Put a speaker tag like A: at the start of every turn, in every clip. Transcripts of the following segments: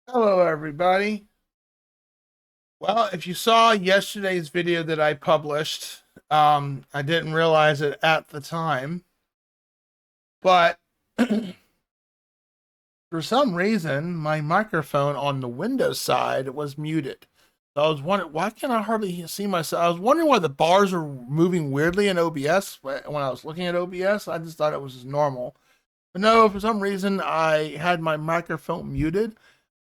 A: Hello, everybody. Well, if you saw yesterday's video that I published, I didn't realize it at the time, but for some reason, my microphone on the Windows side was muted. So I was wondering, why can I hardly see myself? I was wondering why the bars were moving weirdly in OBS when I was looking at OBS. I just thought it was just normal. But no, for some reason, I had my microphone muted.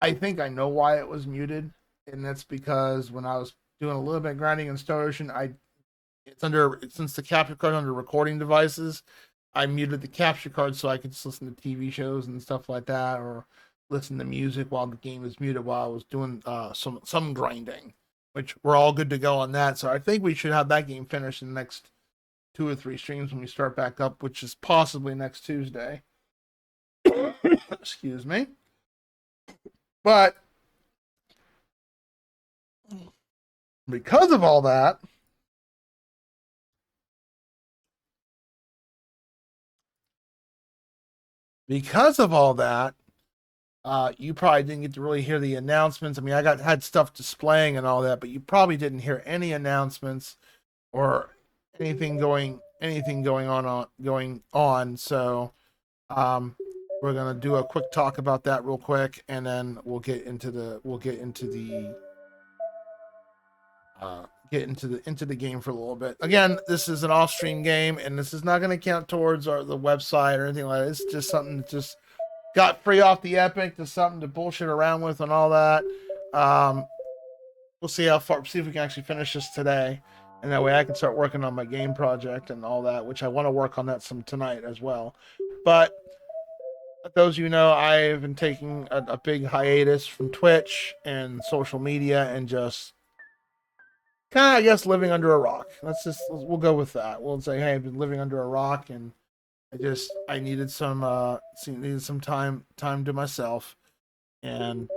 A: I think I know why it was muted, and that's because when I was doing a little bit of grinding in StarOcean, it's under since the capture card under recording devices, I muted the capture card so I could just listen to TV shows and stuff like that, or listen to music while the game is muted while I was doing some grinding, which we're all good to go on that. So I think we should have that game finished in the next 2 or 3 streams when we start back up, which is possibly next Tuesday. Excuse me, but because of all that, because of all that, you probably didn't get to really hear the announcements. I mean, I got had stuff displaying and all that, but you probably didn't hear any announcements or anything going on. So we're gonna do a quick talk about that real quick, and then we'll get into the game for a little bit. Again, this is an off-stream game, and this is not going to count towards the website or anything like that. It's just something that just got free off the Epic, to something to bullshit around with and all that. We'll see how far. See if we can actually finish this today, and that way I can start working on my game project and all that, which I want to work on that some tonight as well. But those of you know, I've been taking a big hiatus from Twitch and social media, and just kind of, I guess, living under a rock. We'll go with that. We'll say, hey, I've been living under a rock, and I needed some time to myself, and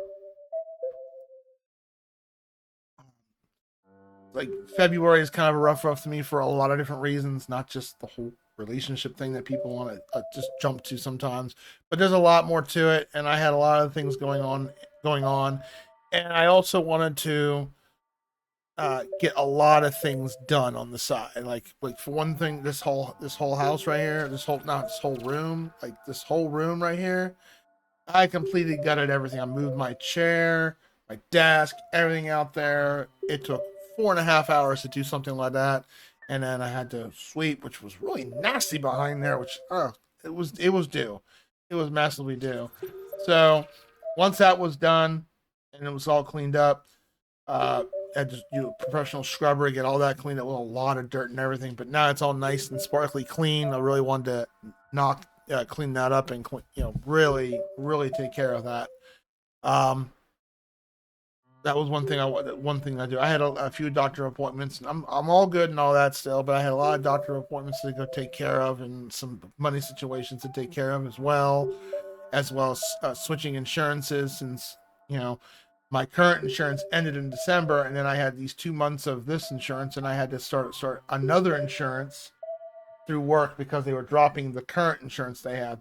A: like February is kind of a rough to me for a lot of different reasons, not just the whole relationship thing that people want to just jump to sometimes, but there's a lot more to it, and I had a lot of things going on, and I also wanted to get a lot of things done on the side. Like for one thing, this whole house right here, this whole not this whole room, like this whole room right here, I completely gutted everything. I moved my chair, my desk, everything out there. It took 4.5 hours to do something like that, and then I had to sweep, which was really nasty behind there. Which it was due, it was massively due. So once that was done and it was all cleaned up, uh, I just professional scrubber, get all that cleaned up with a lot of dirt and everything. But now it's all nice and sparkly clean. I really wanted to knock clean that up and really take care of that. Um, that was one thing I do. I had a few doctor appointments, and I'm all good and all that still, but I had a lot of doctor appointments to go take care of, and some money situations to take care of as well as switching insurances, since you know my current insurance ended in December, and then I had these 2 months of this insurance, and I had to start another insurance through work because they were dropping the current insurance they had.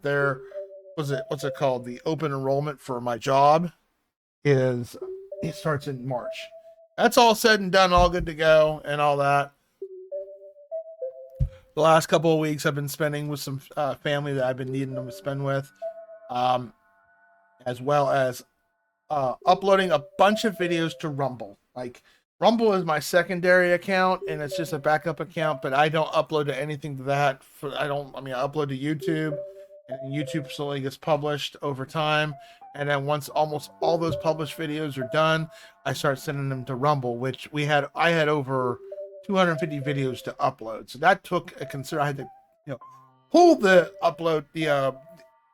A: What's it called? The open enrollment for my job is it starts in March. That's all said and done, all good to go, and all that. The last couple of weeks I've been spending with some family that I've been needing to spend with, um, as well as uploading a bunch of videos to Rumble. Like Rumble is my secondary account, and it's just a backup account, but I don't upload to anything to that. I upload to YouTube, and YouTube slowly gets published over time. And then once almost all those published videos are done, I start sending them to Rumble, which I had over 250 videos to upload. So that took a consider. I had to, pull the upload the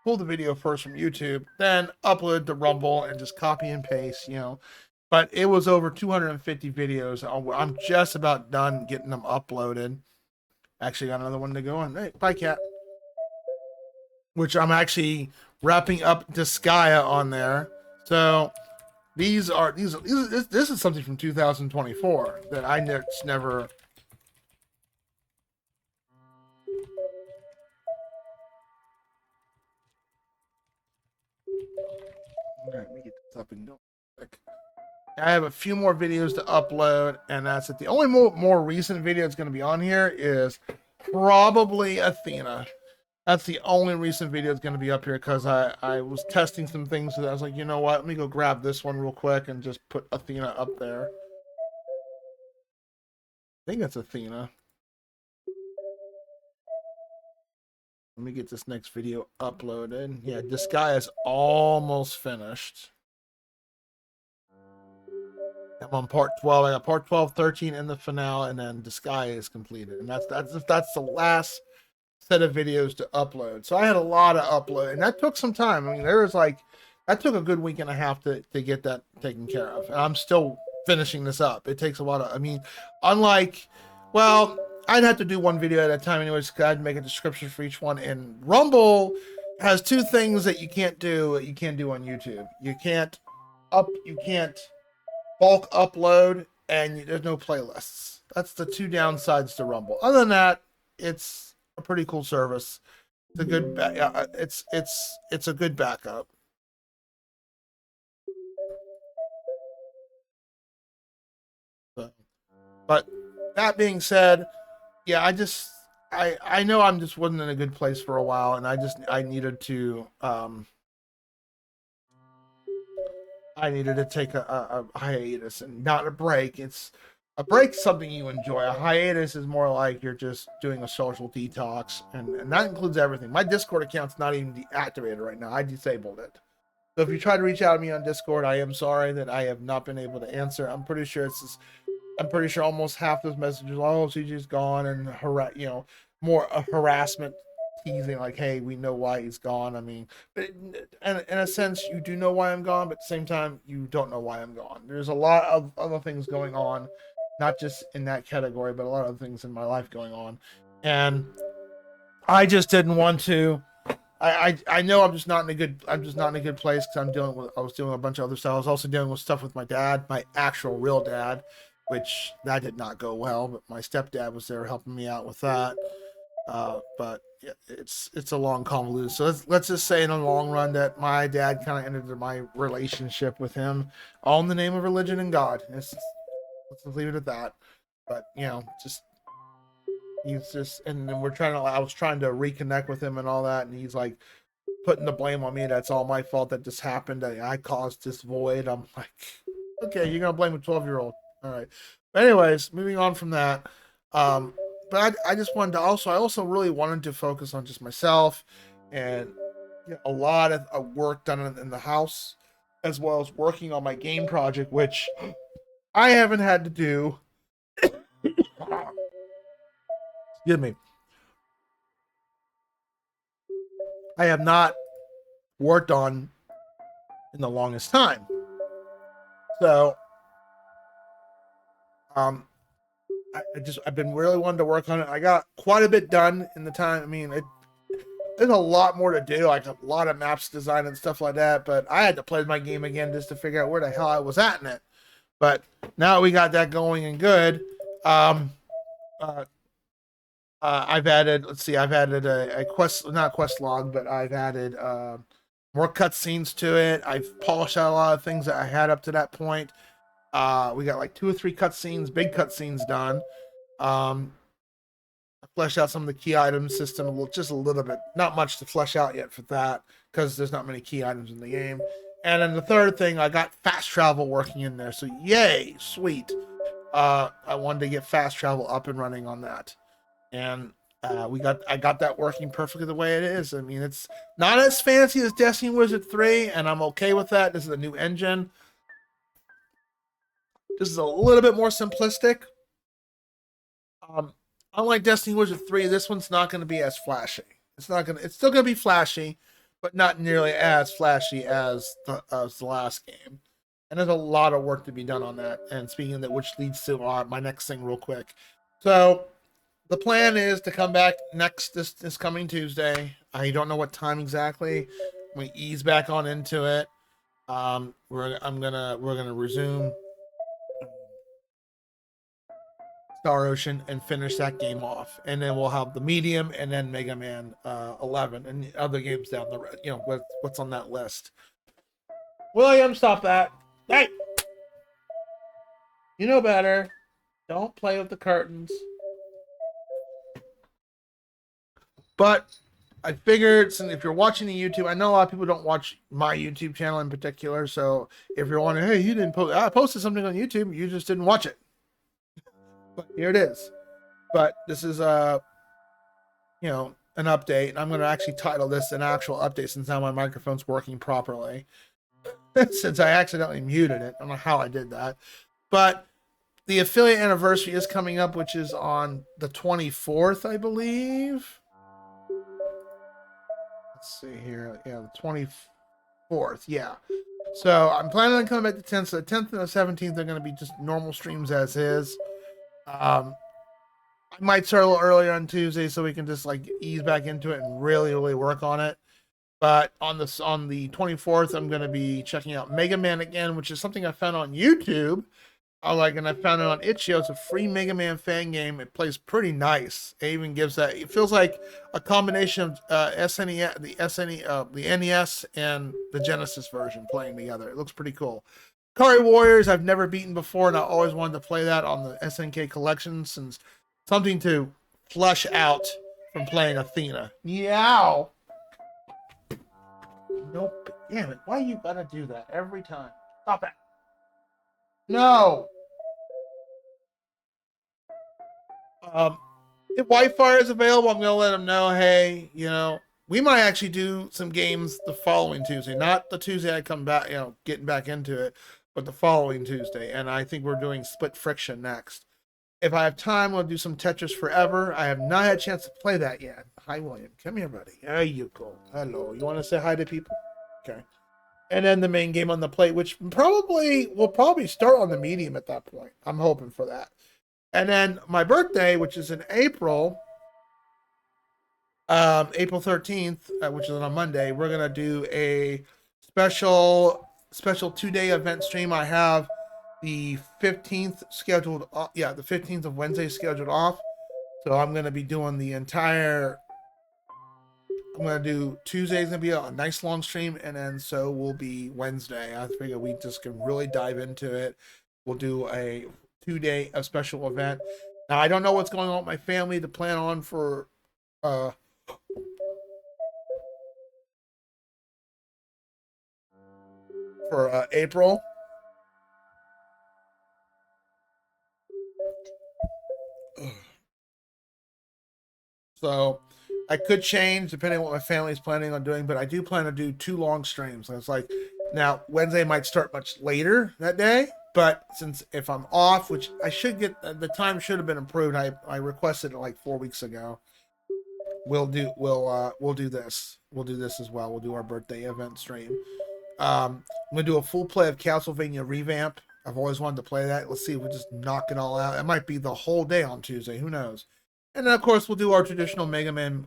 A: pull the video first from YouTube, then upload to Rumble and just copy and paste. But it was over 250 videos. I'm just about done getting them uploaded. Actually, got another one to go on. Hey, bye, cat. Which I'm actually wrapping up Disgaea on there. So this is something from 2024 that I never. All right, let me get this up and go quick. I have a few more videos to upload, and that's it. The only more recent video that's going to be on here is probably Athena. That's the only recent video that's going to be up here because I was testing some things. So I was like, you know what? Let me go grab this one real quick and just put Athena up there. I think it's Athena. Let me get this next video uploaded. Yeah, this guy is almost finished. I'm on part 12. I got part 12, 13 in the finale, and then this guy is completed. And that's the last set of videos to upload. So I had a lot of upload, and that took some time. I mean, there was like, that took a good week and a half to get that taken care of. And I'm still finishing this up. It takes a lot of, I mean, unlike, well, I'd have to do one video at a time anyways, because I'd make a description for each one. And Rumble has two things that you can't do on YouTube. You can't bulk upload, and there's no playlists. That's the two downsides to Rumble. Other than that, it's a pretty cool service. It's a good it's a good backup. But that being said, yeah, I know I'm just wasn't in a good place for a while, and I needed to take a hiatus, and not a break. It's a break, something you enjoy. A hiatus is more like you're just doing a social detox, and that includes everything. My Discord account's not even deactivated right now. I disabled it. So if you try to reach out to me on Discord, I am sorry that I have not been able to answer. I'm pretty sure almost half those messages, oh, CJ's gone, and more harassment, teasing, like, hey, we know why he's gone. I mean, but in a sense, you do know why I'm gone, but at the same time, you don't know why I'm gone. There's a lot of other things going on, not just in that category, but a lot of things in my life going on. And I just didn't want to. I know I'm just not in a good place because I was dealing with a bunch of other stuff. I was also dealing with stuff with my dad, my actual real dad, which that did not go well. But my stepdad was there helping me out with that. But yeah, it's a long convoluted. So let's just say in the long run that my dad kind of ended my relationship with him, all in the name of religion and God. Let's just leave it at that. But he's just, and then I was trying to reconnect with him and all that, and he's like putting the blame on me. That's all my fault that this happened. I caused this void. I'm like, okay, you're gonna blame a 12-year-old. All right. But anyways, moving on from that. But I just wanted to I also really wanted to focus on just myself and a lot of work done in the house, as well as working on my game project, which I haven't had to do. Excuse me. I have not worked on in the longest time. So, I've been really wanting to work on it. I got quite a bit done in the time. I mean, there's a lot more to do, like a lot of maps design and stuff like that. But I had to play my game again just to figure out where the hell I was at in it. But now we got that going and good. I've added, a quest, not quest log, but I've added more cutscenes to it. I've polished out a lot of things that I had up to that point. We got like 2 or 3 cutscenes, big cutscenes done. I fleshed out some of the key item system just a little bit. Not much to flesh out yet for that because there's not many key items in the game. And then the third thing, I got fast travel working in there. So yay, sweet. I wanted to get fast travel up and running on that. And I got that working perfectly the way it is. I mean, it's not as fancy as Destiny Wizard 3, and I'm okay with that. This is a new engine. This is a little bit more simplistic. Unlike Destiny Wizard 3, this one's not going to be as flashy. It's still going to be flashy, but not nearly as flashy as the last game. And there's a lot of work to be done on that. And speaking of that, which leads to my next thing real quick. So the plan is to come back this coming Tuesday. I don't know what time exactly. We ease back on into it. We're gonna resume Star Ocean and finish that game off, and then we'll have the medium, and then Mega Man 11 and other games down the road. What's on that list. William, stop that. Hey, you know better. Don't play with the curtains. But I figured, since if you're watching the YouTube, I know a lot of people don't watch my YouTube channel in particular. So if you're wondering, hey, you didn't post, I posted something on YouTube, you just didn't watch it. But here it is. But this is an update, and I'm going to actually title this an actual update since now my microphone's working properly. Since I accidentally muted it, I don't know how I did that, but the affiliate anniversary is coming up, which is on the 24th, I believe. Let's see here. Yeah, the 24th. Yeah. So I'm planning on coming back the 10th. So the 10th and the 17th are going to be just normal streams as is. I might start a little earlier on Tuesday so we can just like ease back into it and really, really work on it. But on the 24th, I'm going to be checking out Mega Man again, which is something I found on YouTube. And I found it on Itch.io. It's a free Mega Man fan game. It plays pretty nice. It even gives that. It feels like a combination of the NES, and the Genesis version playing together. It looks pretty cool. Kari Warriors, I've never beaten before, and I always wanted to play that on the SNK collection, since something to flush out from playing Athena. Meow. Nope. Damn it. Why you gotta do that every time? Stop it. No. If Wi-Fi is available, I'm gonna let them know. Hey, we might actually do some games the following Tuesday, not the Tuesday I come back, getting back into it, but the following Tuesday. And I think we're doing Split Friction next. If I have time, we'll do some Tetris Forever. I have not had a chance to play that yet. Hi, William. Come here, buddy. There you go. Hello. You want to say hi to people? Okay. And then the main game on the plate, which will probably start on the medium at that point. I'm hoping for that. And then my birthday, which is in April, April 13th, which is on Monday, we're gonna do a special 2-day event stream. I have the 15th scheduled. The 15th of Wednesday scheduled off. So I'm gonna be doing the entire. I'm gonna do Tuesday's gonna be a nice long stream, and then so will be Wednesday. I figure we just can really dive into it. We'll do a 2-day special event. Now I don't know what's going on with my family to plan on for April. So I could change depending on what my family's planning on doing, but I do plan to do 2 long streams. And it's like, now Wednesday might start much later that day, but since if I'm off, which I should get, the time should have been improved. I requested it like 4 weeks ago. We'll do this. We'll do this as well. We'll do our birthday event stream. I'm gonna do a full play of Castlevania Revamp. I've always wanted to play that. Let's see if we just knock it all out. It might be the whole day on Tuesday. Who knows? And then of course we'll do our traditional Mega Man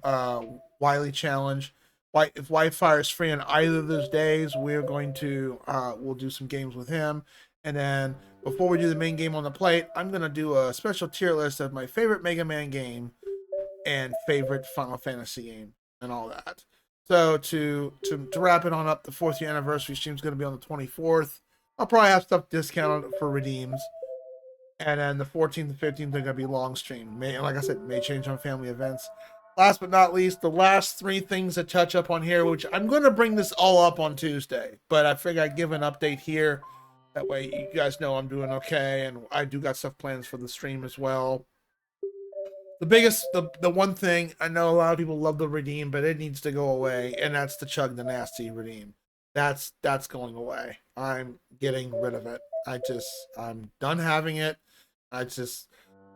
A: Wily challenge. If Wi-Fi is free on either of those days, we're going to we'll do some games with him. And then before we do the main game on the plate, I'm gonna do a special tier list of my favorite Mega Man game and favorite Final Fantasy game and all that. So to wrap it on up, the 4th year anniversary stream is going to be on the 24th. I'll probably have stuff discounted for redeems. And then the 14th and 15th are going to be long stream. Like I said, may change on family events. Last but not least, the last 3 things to touch up on here, which I'm going to bring this all up on Tuesday. But I figure I'd give an update here. That way you guys know I'm doing okay. And I do got stuff plans for the stream as well. The one thing, I know a lot of people love the redeem, but it needs to go away, and that's the Chug the Nasty redeem. That's going away. I'm getting rid of it. I'm done having it.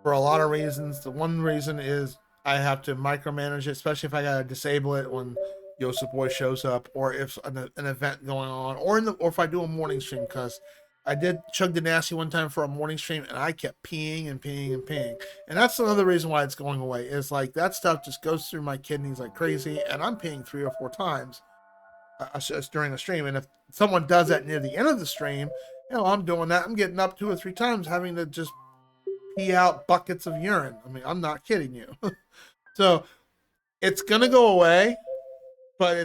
A: For a lot of reasons. The one reason is I have to micromanage it, especially if I gotta disable it when Yosef Boy shows up, or if an event going on, or if I do a morning stream, because I did Chug the Nasty one time for a morning stream, and I kept peeing and peeing and peeing. And that's another reason why it's going away. Is like that stuff just goes through my kidneys like crazy, and I'm peeing 3 or 4 times during the stream. And if someone does that near the end of the stream, I'm doing that. I'm getting up 2 or 3 times, having to just pee out buckets of urine. I mean, I'm not kidding you. So it's gonna go away, but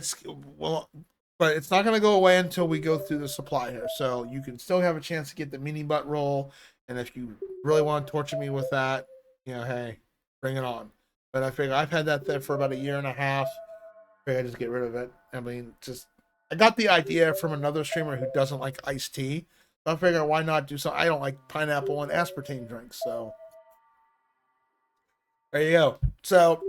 A: but it's not going to go away until we go through the supply here. So you can still have a chance to get the mini butt roll, and if you really want to torture me with that, hey, bring it on. But I figure I've had that there for about a year and a half. I figure I just get rid of it. I mean, I got the idea from another streamer who doesn't like iced tea. So I figure why not do something? I don't like pineapple and aspartame drinks, so there you go. So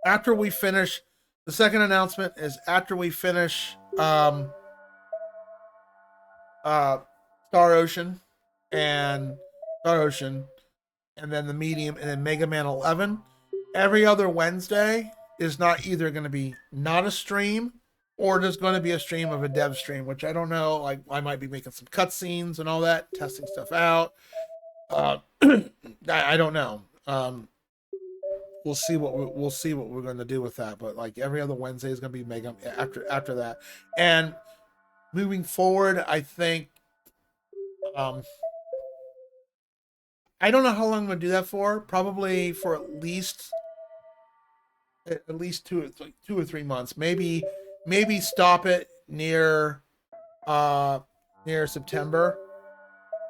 A: after we finish, the second announcement is after we finish Star Ocean and Star Ocean, and then the medium, and then Mega Man 11. Every other Wednesday is not either going to be not a stream, or there's going to be a stream of a dev stream, which I don't know. Like I might be making some cutscenes and all that, testing stuff out. I don't know. We'll see what we're going to do with that. But like every other Wednesday is going to be Mega after that, and moving forward, I think. I don't know how long I'm going to do that for. Probably for at least 2 or 3 months. Maybe stop it near September,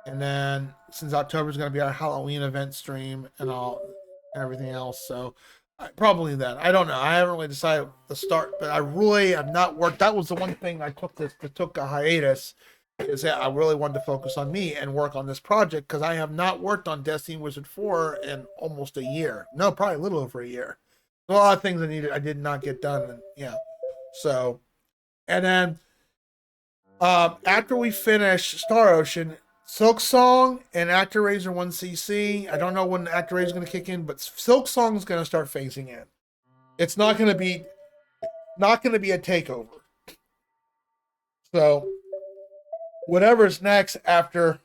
A: and then since October is going to be our Halloween event stream and everything else, so probably then. I don't know. I haven't really decided the start, but I really have not worked. That was the one thing I took a hiatus. Is that I really wanted to focus on me and work on this project, because I have not worked on Destiny Wizard 4 in almost a year. No, probably a little over a year. A lot of things I did not get done. And, yeah. So, and then after we finish Star Ocean, Silk Song and ActRaiser 1cc. I don't know when ActRaiser is going to kick in, but Silk Song is going to start phasing in. It's not going to be a takeover. So whatever's next after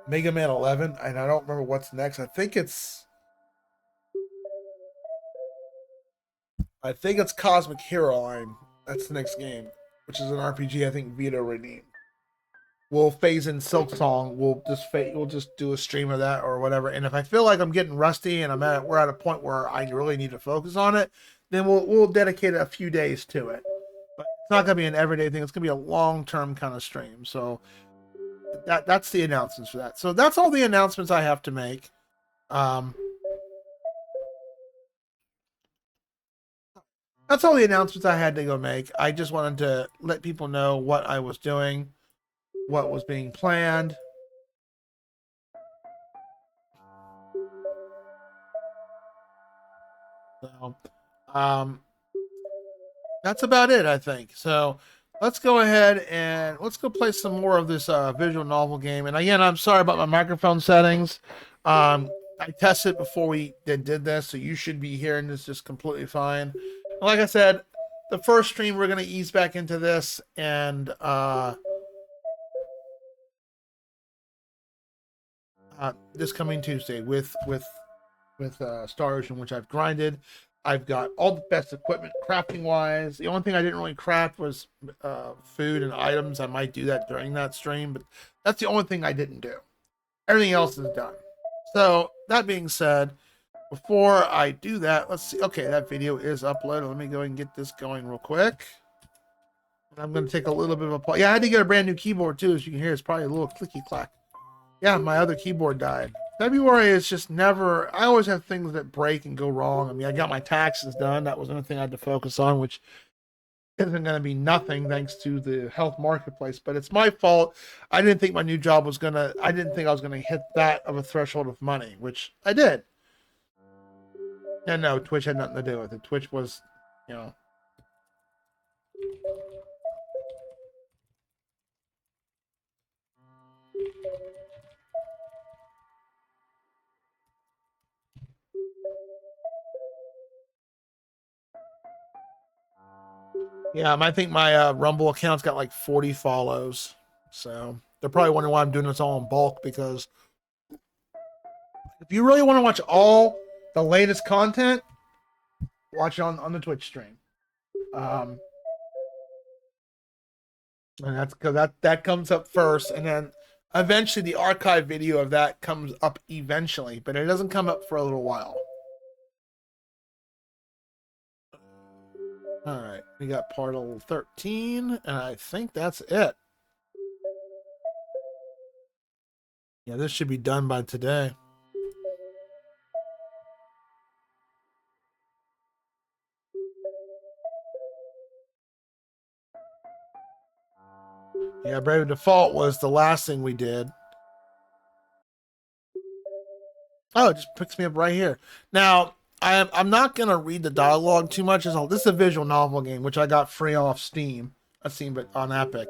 A: Mega Man 11, and I don't remember what's next. I think it's Cosmic Hero Line. That's the next game, which is an RPG. I think Vito redeemed. We'll phase in Silk Song. We'll just do a stream of that or whatever. And if I feel like I'm getting rusty and we're at a point where I really need to focus on it, then we'll dedicate a few days to it. But it's not going to be an everyday thing. It's going to be a long-term kind of stream. So that's the announcements for that. So that's all the announcements I have to make. That's all the announcements I had to go make. I just wanted to let people know what I was doing, what was being planned. So, that's about it, I think. So let's go ahead and let's go play some more of this visual novel game. And again, I'm sorry about my microphone settings. I tested before we did this, so you should be hearing this just completely fine. And like I said, the first stream we're going to ease back into this, and this coming Tuesday with Star Ocean, which I've grinded. I've got all the best equipment crafting wise. The only thing I didn't really craft was food and items. I might do that during that stream, but that's the only thing I didn't do. Everything else is done. So that being said, before I do that, let's see. Okay, that video is uploaded. Let me go and get this going real quick. I'm going to take a little bit of a pause. Yeah, I had to get a brand new keyboard too. As you can hear, it's probably a little clicky clack. Yeah, my other keyboard died. February is just never. I always have things that break and go wrong. I mean, I got my taxes done. That was another thing I had to focus on, which isn't going to be nothing thanks to the health marketplace. But it's my fault. I didn't think my new job was gonna. I didn't think I was gonna hit that of a threshold of money, which I did. And no, Twitch had nothing to do with it. Twitch was, you know. Yeah, I think my Rumble account's got like 40 follows. So they're probably wondering why I'm doing this all in bulk, because if you really want to watch all the latest content, watch it on the Twitch stream. And that's because that comes up first, and then eventually the archive video of that comes up eventually, but it doesn't come up for a little while. All right, we got portal 13, and I think that's it. Yeah, this should be done by today. Yeah, Brave Default was the last thing we did. Oh, it just picks me up right here. Now, I'm not going to read the dialogue too much. This is a visual novel game, which I got free off Steam. But on Epic.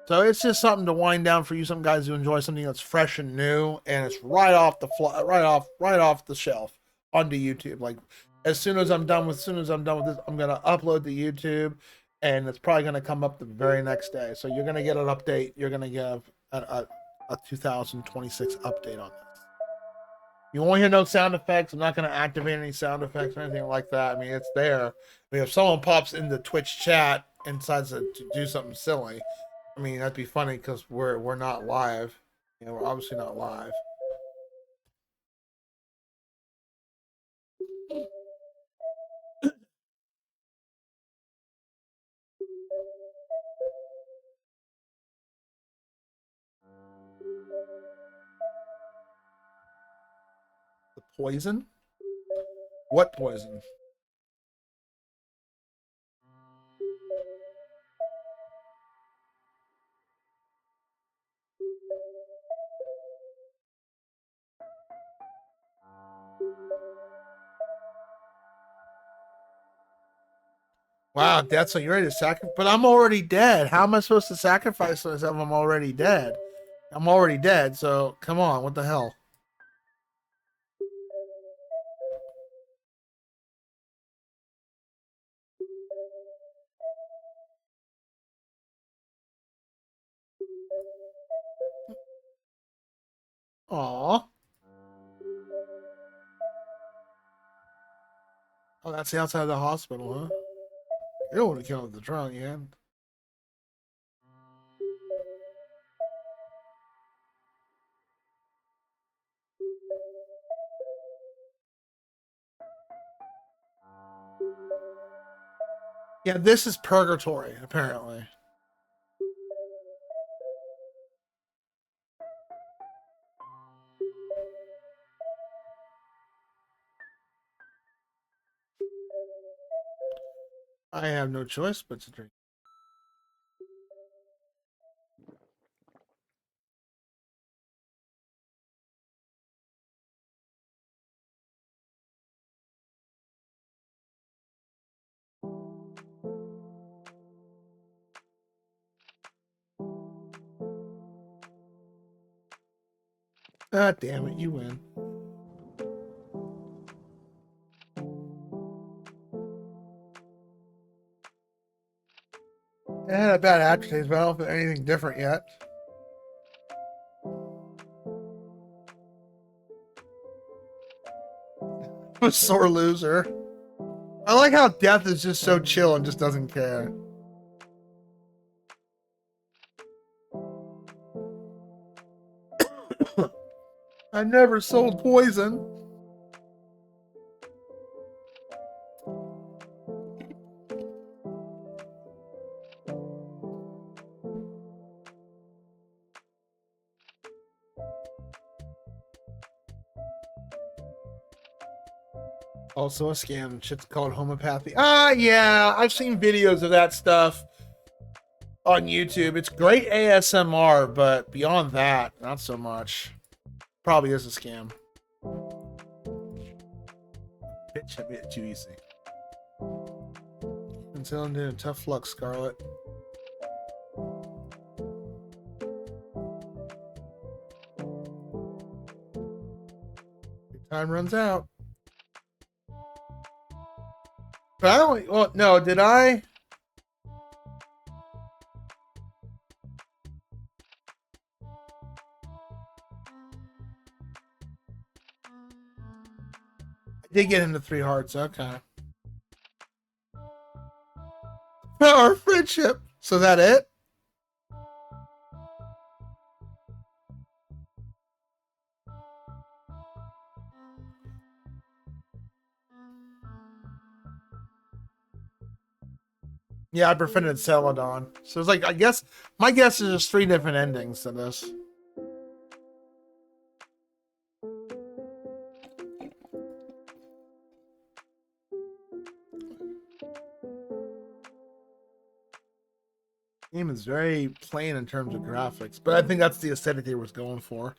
A: So it's just something to wind down for you, some guys who enjoy something that's fresh and new, and it's right off the shelf onto YouTube. Like as soon as I'm done with this, I'm gonna upload to YouTube, and it's probably gonna come up the very next day. So you're gonna get an update. You're gonna get a 2026 update on this. You won't hear no sound effects. I'm not going to activate any sound effects or anything like that. I mean, it's there. I mean, if someone pops in the Twitch chat and decides to do something silly, I mean, that'd be funny because we're not live. You know, we're obviously not live. The poison? What poison? Wow, Death, so you're ready to sacrifice? But I'm already dead. How am I supposed to sacrifice myself if I'm already dead? I'm already dead, so come on, what the hell? Aw. Oh, that's the outside of the hospital, huh? You don't want to kill the drunk, yeah. Yeah, this is purgatory, apparently. I have no choice but to drink. Ah, damn it, you win. I had a bad aftertaste, but I don't feel anything different yet. I'm a sore loser. I like how Death is just so chill and just doesn't care. I never sold poison. Also a scam. Shit's called homeopathy. Ah, yeah. I've seen videos of that stuff on YouTube. It's great ASMR, but beyond that, not so much. Probably is a scam. Bitch, I made it too easy. Until I'm doing tough luck, Scarlet. Your time runs out. But I don't. Well, no, did I? I did get into 3 hearts. Okay. Our friendship. So that it? Yeah, I befriended Celadon. So it's like, I guess, my guess is there's 3 different endings to this. Game is very plain in terms of graphics, but I think that's the aesthetic they was going for.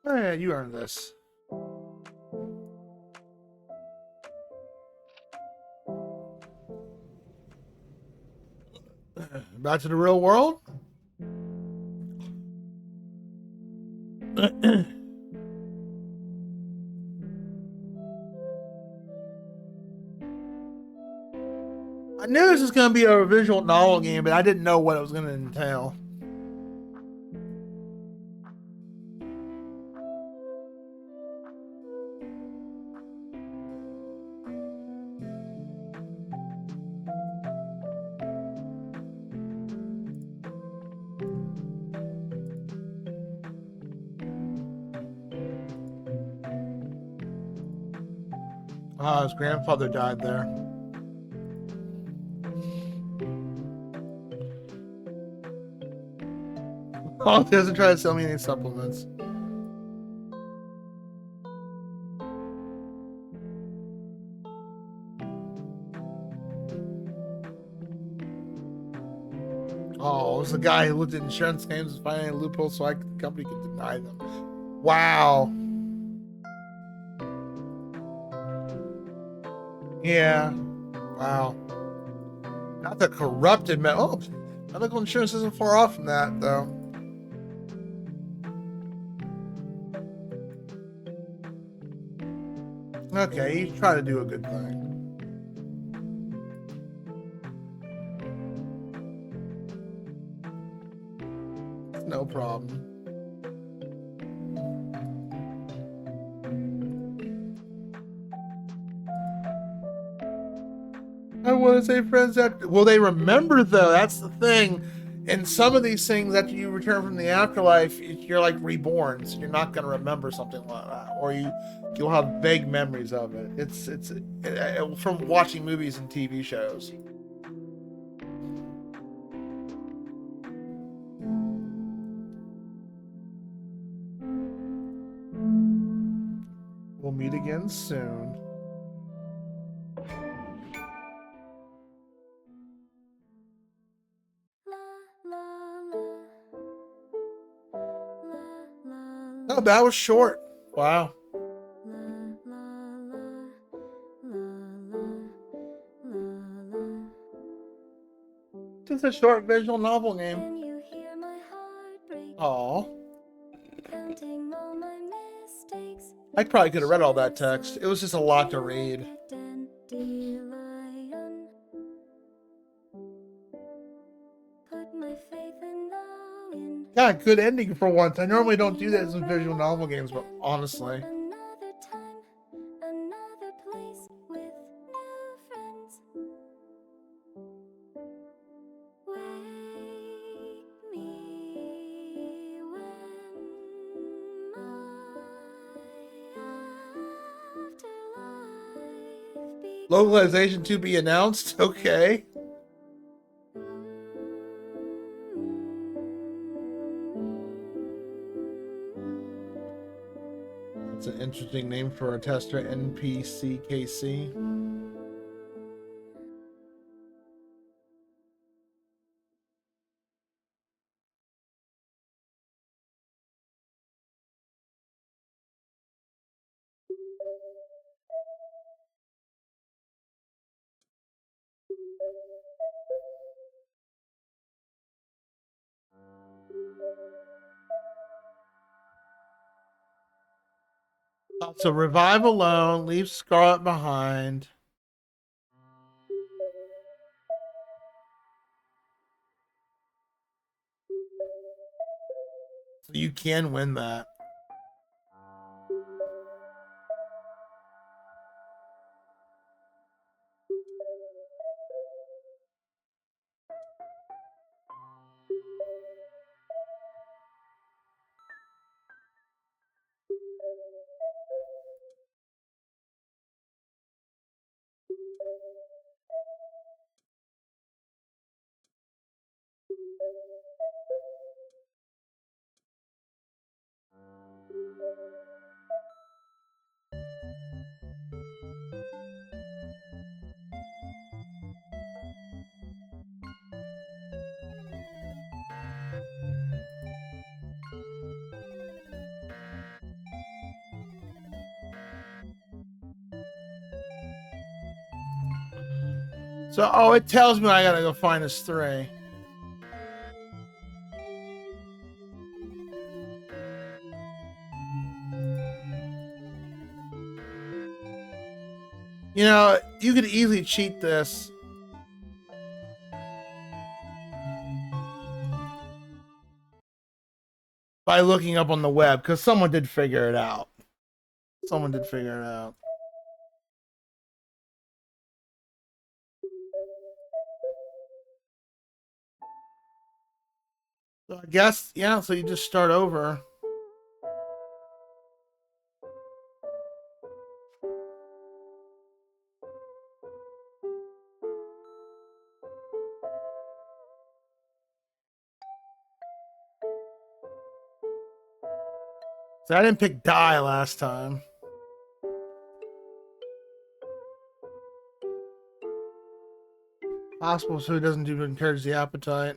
A: Oh, yeah, you earned this. Back to the real world. I knew this was going to be a visual novel game, but I didn't know what it was going to entail. His grandfather died there. Oh, he doesn't try to sell me any supplements. Oh, it was the guy who looked at insurance claims and finding a loophole so the company could deny them. Wow. Yeah. Wow. Not the corrupted man. Oh, medical insurance isn't far off from that, though. Okay, he's trying to do a good thing. No problem. I want to say friends that will they remember though? That's the thing. And some of these things after you return from the afterlife, you're like reborn, so you're not going to remember something like that, or you'll have vague memories of it. It's from watching movies and TV shows. We'll meet again soon. Oh, that was short. Wow. Just a short visual novel game. Oh. I probably could have read all that text. It was just a lot to read. Yeah, good ending for once. I normally don't do that in visual novel games, but honestly. Localization to be announced? Okay. That's an interesting name for a tester, NPCKC. So revive alone, leave Scarlet behind. So you can win that. So, oh, it tells me I gotta go find this 3. You know, you could easily cheat this. By looking up on the web, because someone did figure it out. Someone did figure it out. So I guess, yeah, so you just start over. So I didn't pick die last time. Possible food doesn't do to encourage the appetite.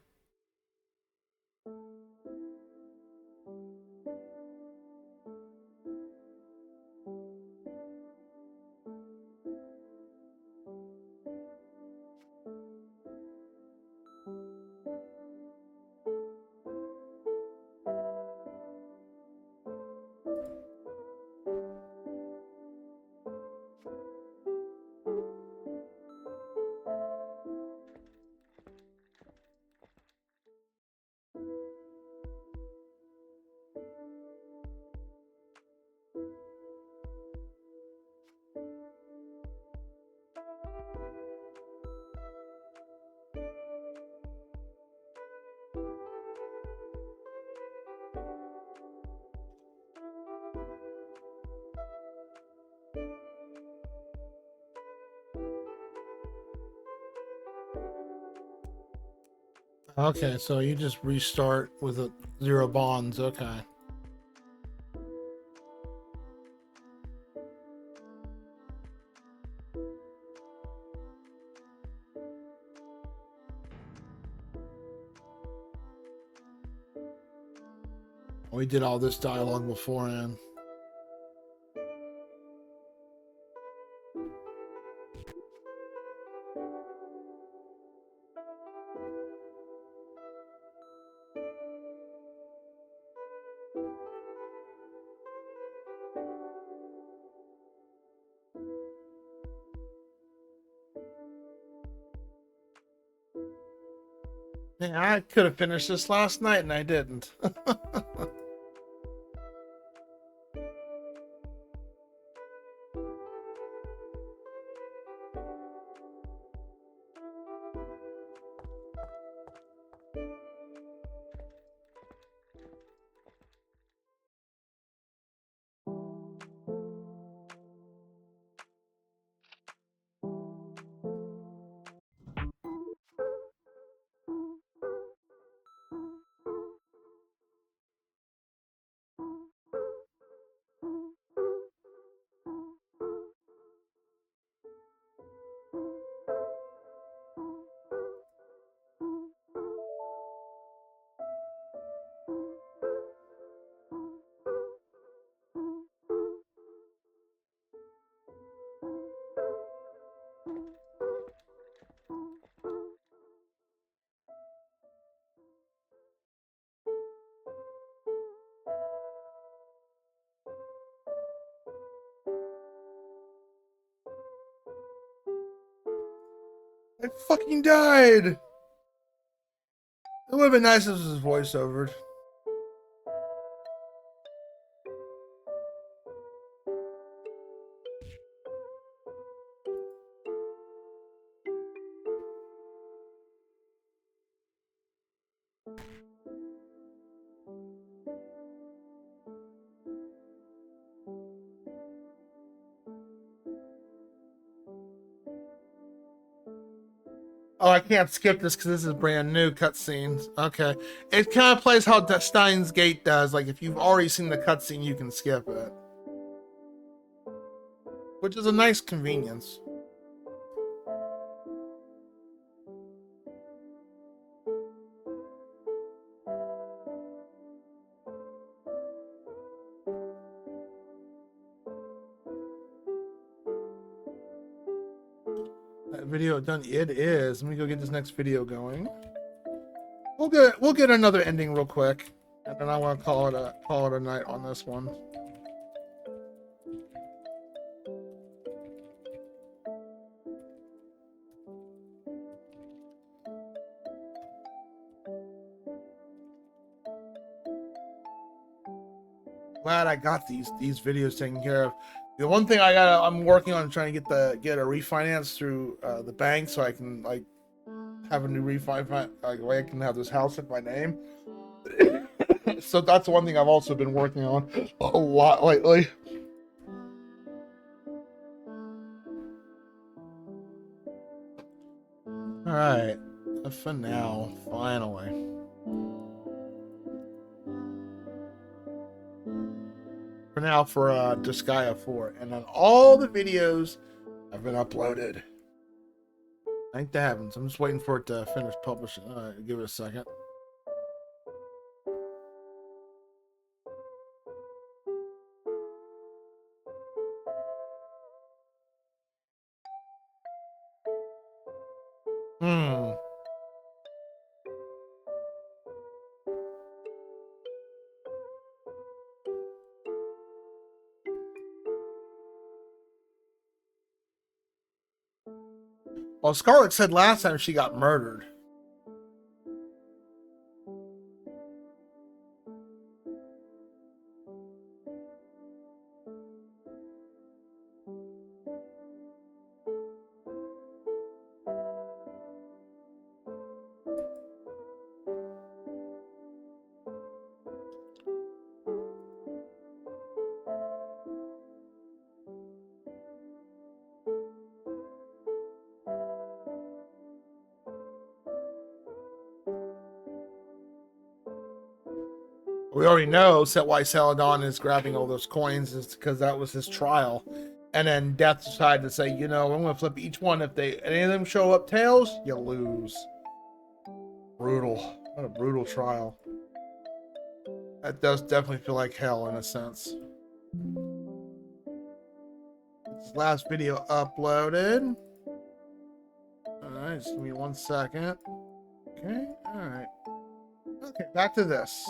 A: Okay, so you just restart with 0 bonds. Okay. We did all this dialogue beforehand. Yeah, I could have finished this last night and I didn't. I fucking died. It would have been nice if this was voiceovered. Oh, I can't skip this because this is brand new cutscenes. Okay. It kind of plays how Steins Gate does. Like, if you've already seen the cutscene, you can skip it. Which is a nice convenience. That video done. It is. Let me go get this next video going. We'll get another ending real quick, and then I want to call it a night on this one. Glad I got these videos taken care of. The one thing I'm working on trying to get a refinance through the bank so I can like have a new refinance, like way I can have this house in my name. So that's one thing I've also been working on a lot lately. All right, for now, finally. For now, for Disgaea 4, and then all the videos have been uploaded. Thank the heavens. I'm just waiting for it to finish publishing. Give it a second. Well, Scarlett said last time she got murdered. We already know why Celadon is grabbing all those coins is because that was his trial. And then Death decided to say, you know, I'm going to flip each one. If any of them show up tails, you lose. Brutal. What a brutal trial. That does definitely feel like hell in a sense. This last video uploaded. Alright, just give me 1 second. Okay, alright. Okay, back to this.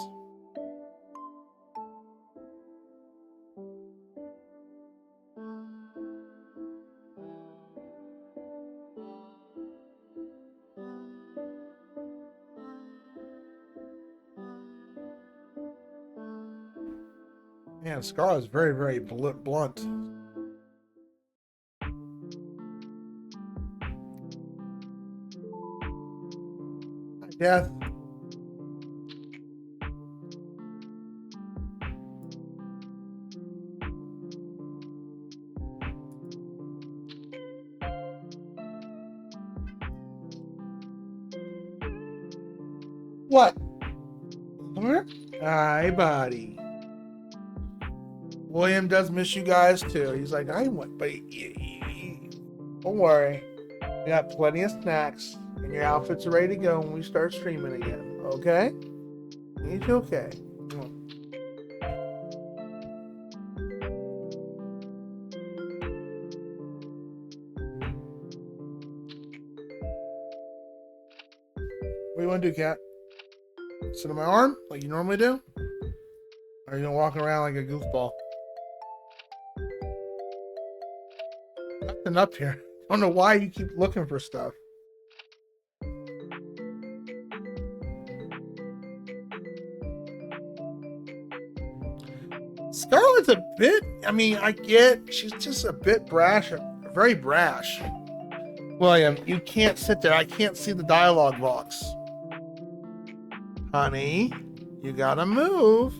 A: Man, Scar is very, very blunt. Death. What? Come here. Hi, buddy. William does miss you guys too. He's like, I want, but don't worry. We got plenty of snacks, and your outfits are ready to go when we start streaming again. Okay? It's okay. What do you want to do, cat? Sit on my arm like you normally do? Or are you gonna walk around like a goofball? Nothing up here. I don't know why you keep looking for stuff. Scarlett's a bit, I mean, I get she's just a bit brash, very brash. William, you can't sit there. I can't see the dialogue box. Honey, you gotta move.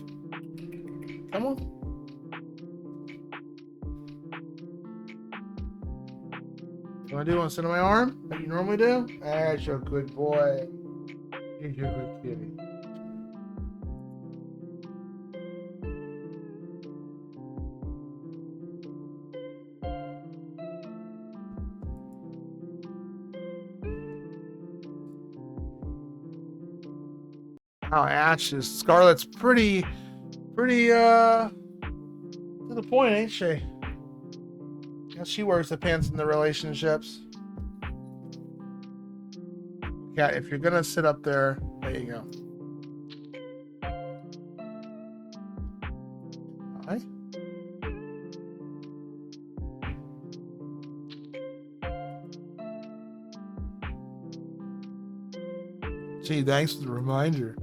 A: Come on. What do? Want to sit on my arm like you normally do? That's a good boy. He's a good kitty. Wow, Ashes. Scarlett's pretty to the point, ain't she? Yeah, she wears the pants in the relationships. Yeah, if you're gonna sit up there, there you go. Hi. Gee, thanks for the reminder.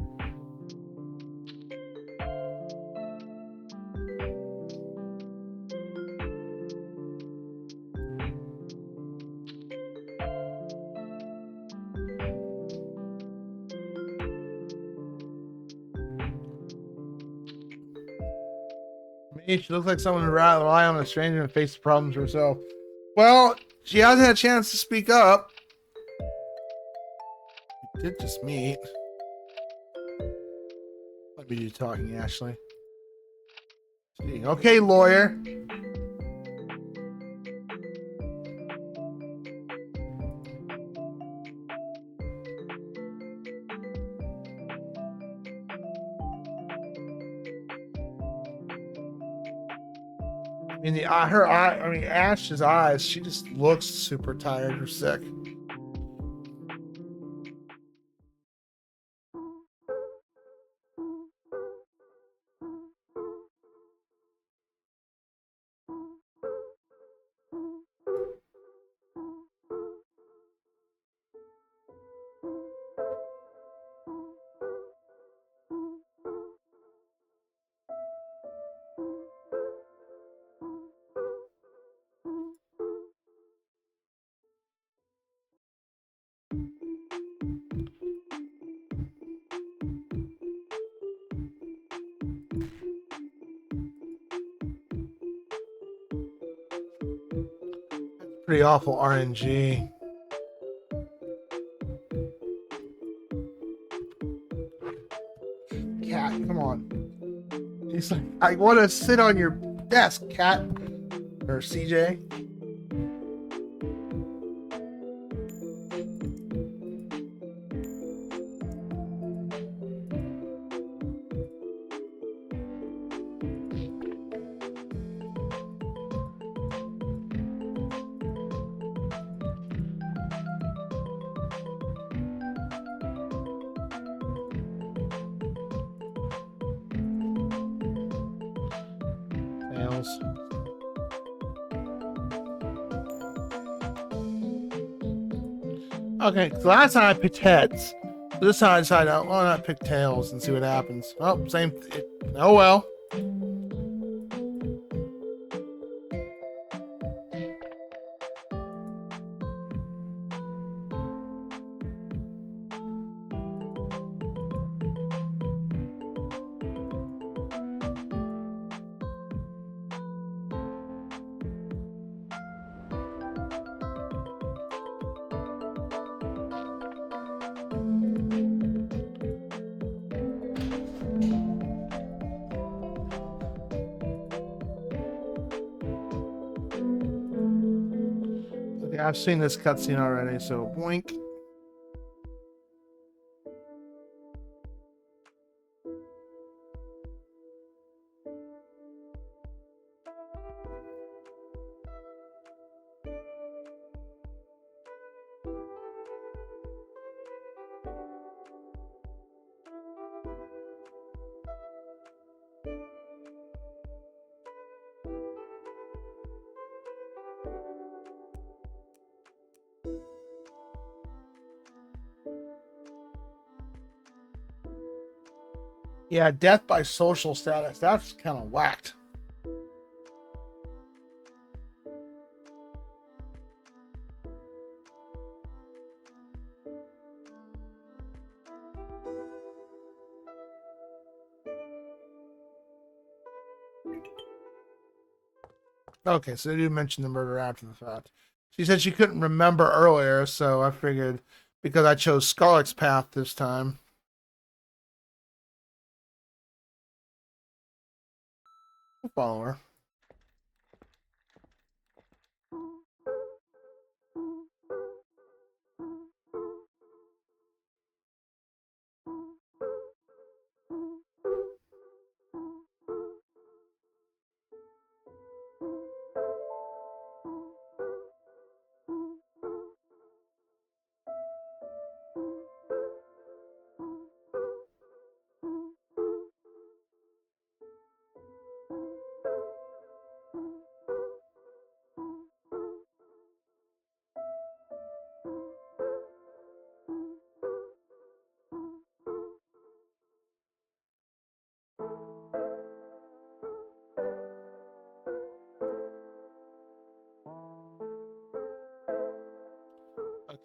A: Me, she looks like someone who'd rather rely on a stranger and face the problems herself. Well, she hasn't had a chance to speak up. We did just meet. Let me do talking, Ashley. Gee, okay, lawyer. I mean, her eye. I mean, Ash's eyes. She just looks super tired or sick. Pretty awful RNG. Cat, come on. He's like, I want to sit on your desk, Cat. Or CJ. Nails. Okay, so last time I picked heads. So this time I decided, why not pick tails and see what happens? Oh, same. Oh well. Okay, I've seen this cutscene already, so boink. Yeah, death by social status. That's kind of whacked. Okay, so they do mention the murder after the fact. She said she couldn't remember earlier, so I figured because I chose Scarlet's path this time. I'll follow her.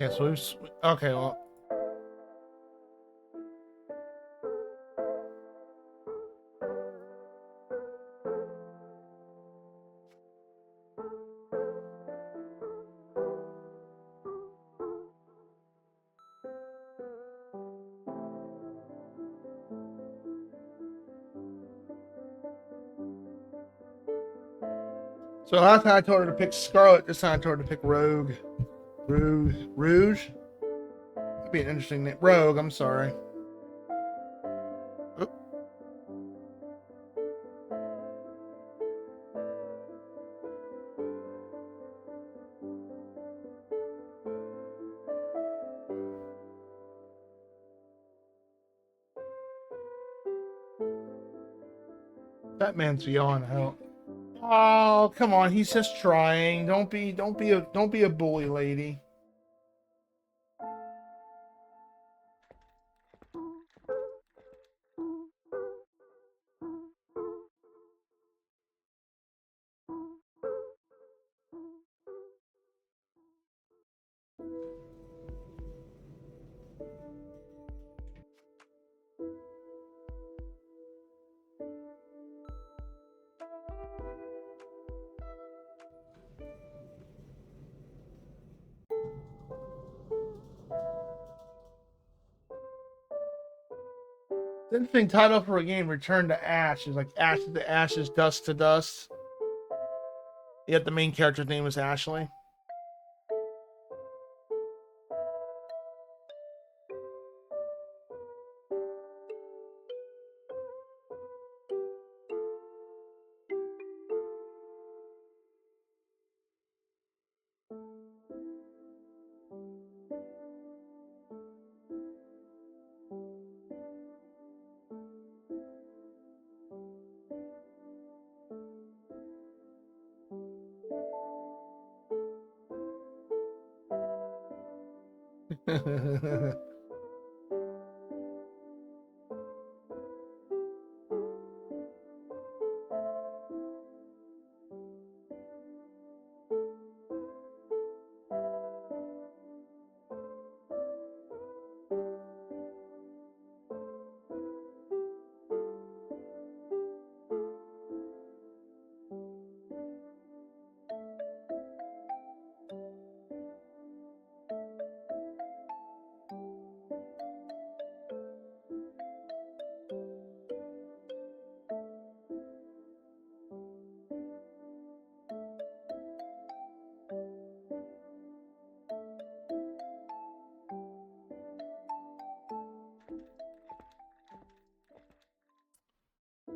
A: Okay, so okay, well. So last time I told her to pick Scarlet, this time I told her to pick Rogue. Rouge? That'd be an interesting name. Rogue, I'm sorry. Oop. That man's yelling out. Oh, come on, he's just trying. Don't be a bully, lady. The interesting title for a game, Return to Ash, is like Ashes to Ashes, Dust to Dust. Yet the main character's name is Ashley.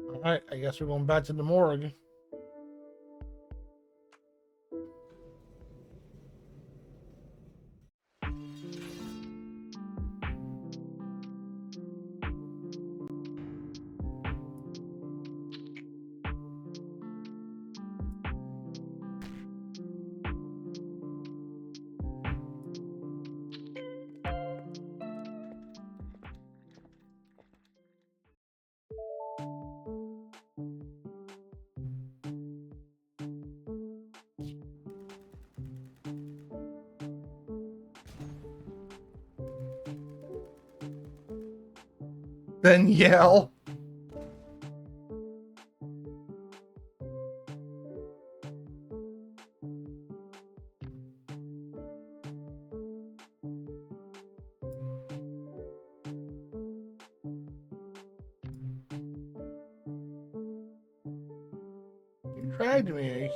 A: All right, I guess we're going back to the morgue. Then yell. Dragged me.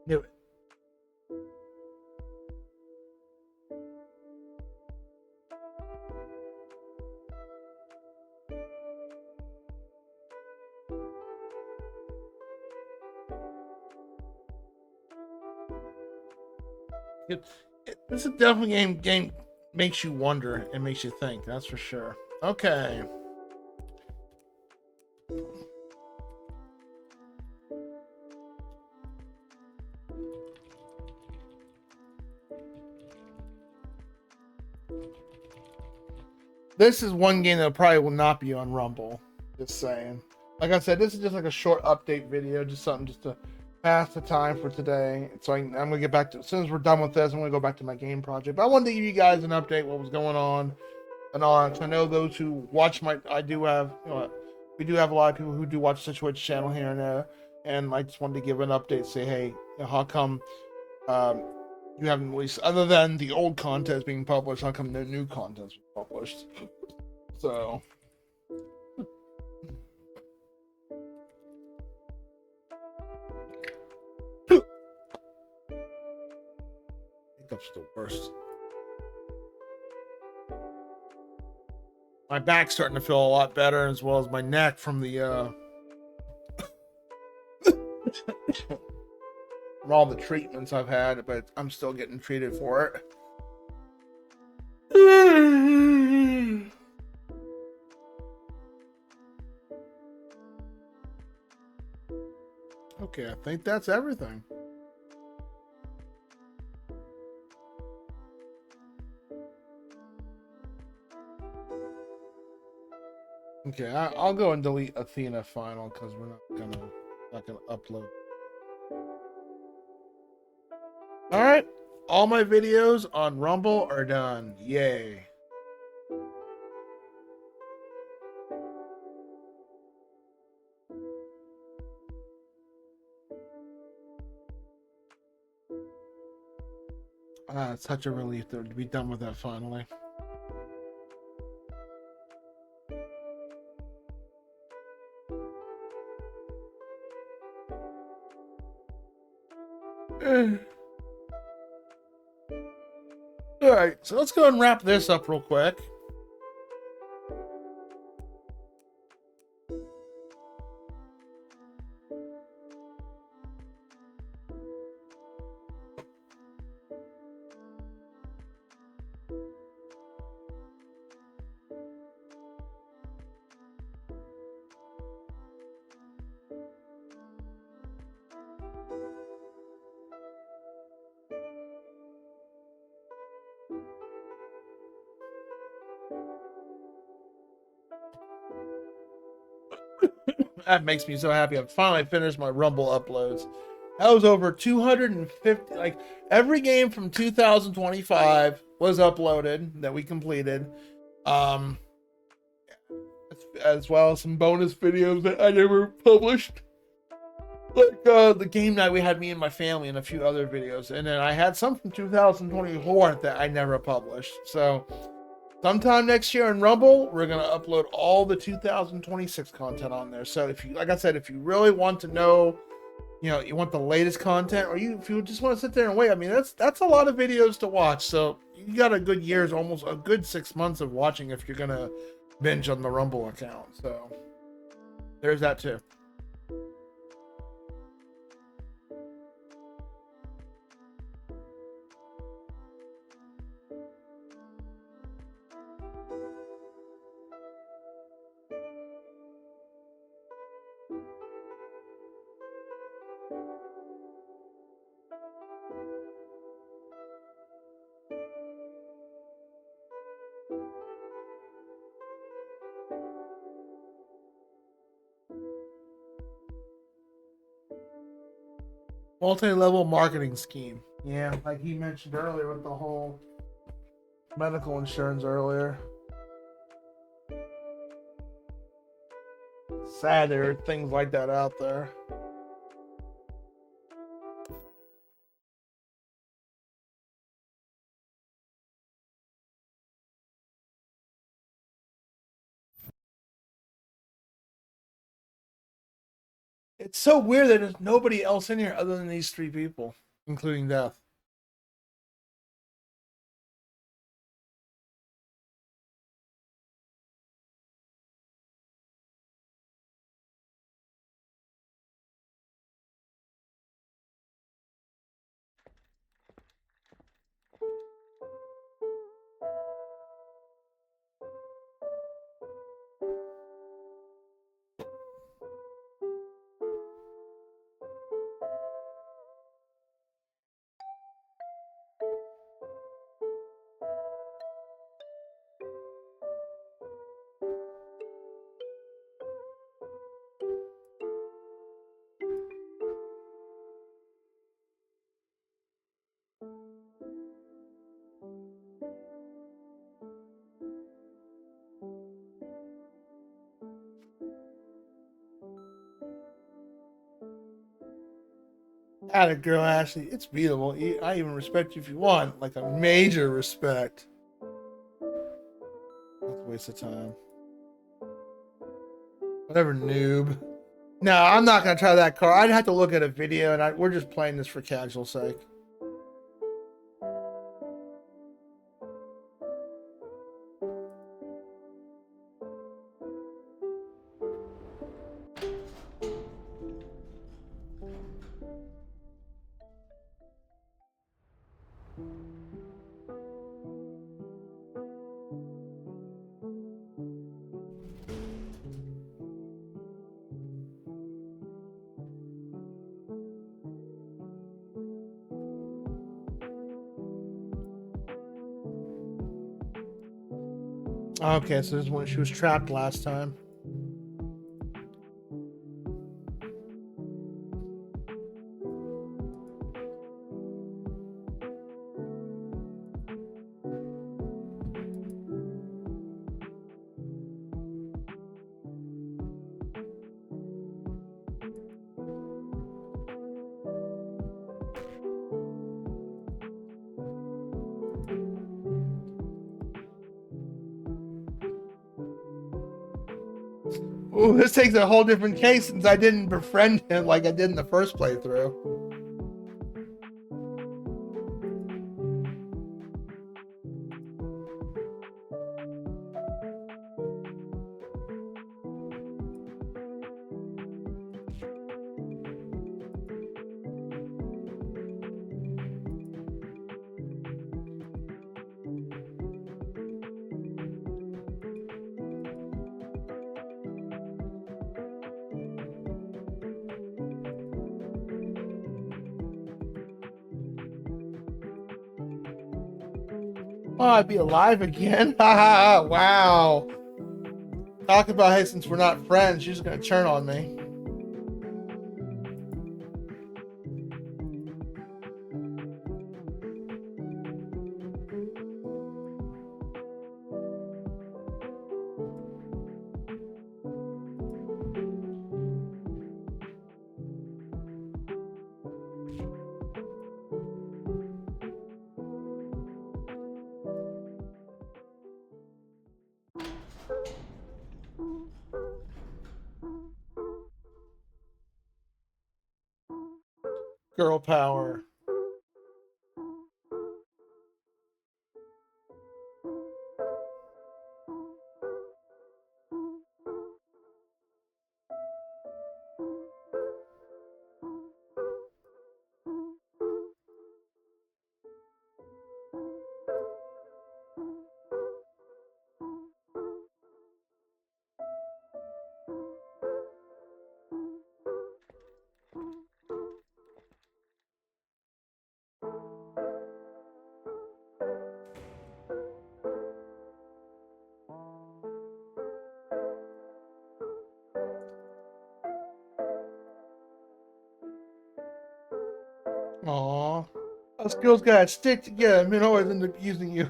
A: Knew it. This is definitely game makes you wonder and makes you think. That's for sure. Okay. This is one game that probably will not be on Rumble. Just saying. Like I said, this is just like a short update video, just something just to pass the time for today. So I'm gonna get back to, as soon as we're done with this, I'm gonna go back to my game project. But I wanted to give you guys an update, what was going on and all that. I know those who watch my, I do have, we do have a lot of people who do watch the Twitch channel here and there, and I just wanted to give an update, say, hey, how come you haven't released, other than the old content being published, how come no new content's been published? So hiccup's the worst. My back's starting to feel a lot better, as well as my neck from the from all the treatments I've had, but I'm still getting treated for it. Okay, I think that's everything. Okay, I'll go and delete Athena final because we're not gonna upload. All right, all my videos on Rumble are done. Yay! It's such a relief to be done with that finally. All right, so let's go and wrap this up real quick. That makes me so happy. I finally finished my Rumble uploads. That was over 250. Like every game from 2025 was uploaded that we completed. Um, as well as some bonus videos that I never published. Like the game night we had, me and my family, and a few other videos. And then I had some from 2024 that I never published. So sometime next year in Rumble, we're gonna upload all the 2026 content on there. So if you, like I said, if you really want to know, you want the latest content, or if you just want to sit there and wait, I mean, that's a lot of videos to watch. So you got a good year's, almost a good 6 months of watching if you're gonna binge on the Rumble account. So there's that too. Multi-level marketing scheme. Yeah, like he mentioned earlier with the whole medical insurance earlier. Sad there are things like that out there. It's so weird that there's nobody else in here other than these three people, including Death. Atta girl, Ashley. It's beatable. I even respect you if you want. Like a major respect. That's a waste of time. Whatever, noob. No, I'm not gonna try that car. I'd have to look at a video, and we're just playing this for casual sake. Okay, so this is when she was trapped last time. Ooh, this takes a whole different case since I didn't befriend him like I did in the first playthrough. Oh, I'd be alive again. Wow. Talk about, hey, since we're not friends, you're just gonna turn on me. Girl power. Aw. Us girls gotta stick together. Men always end up using you.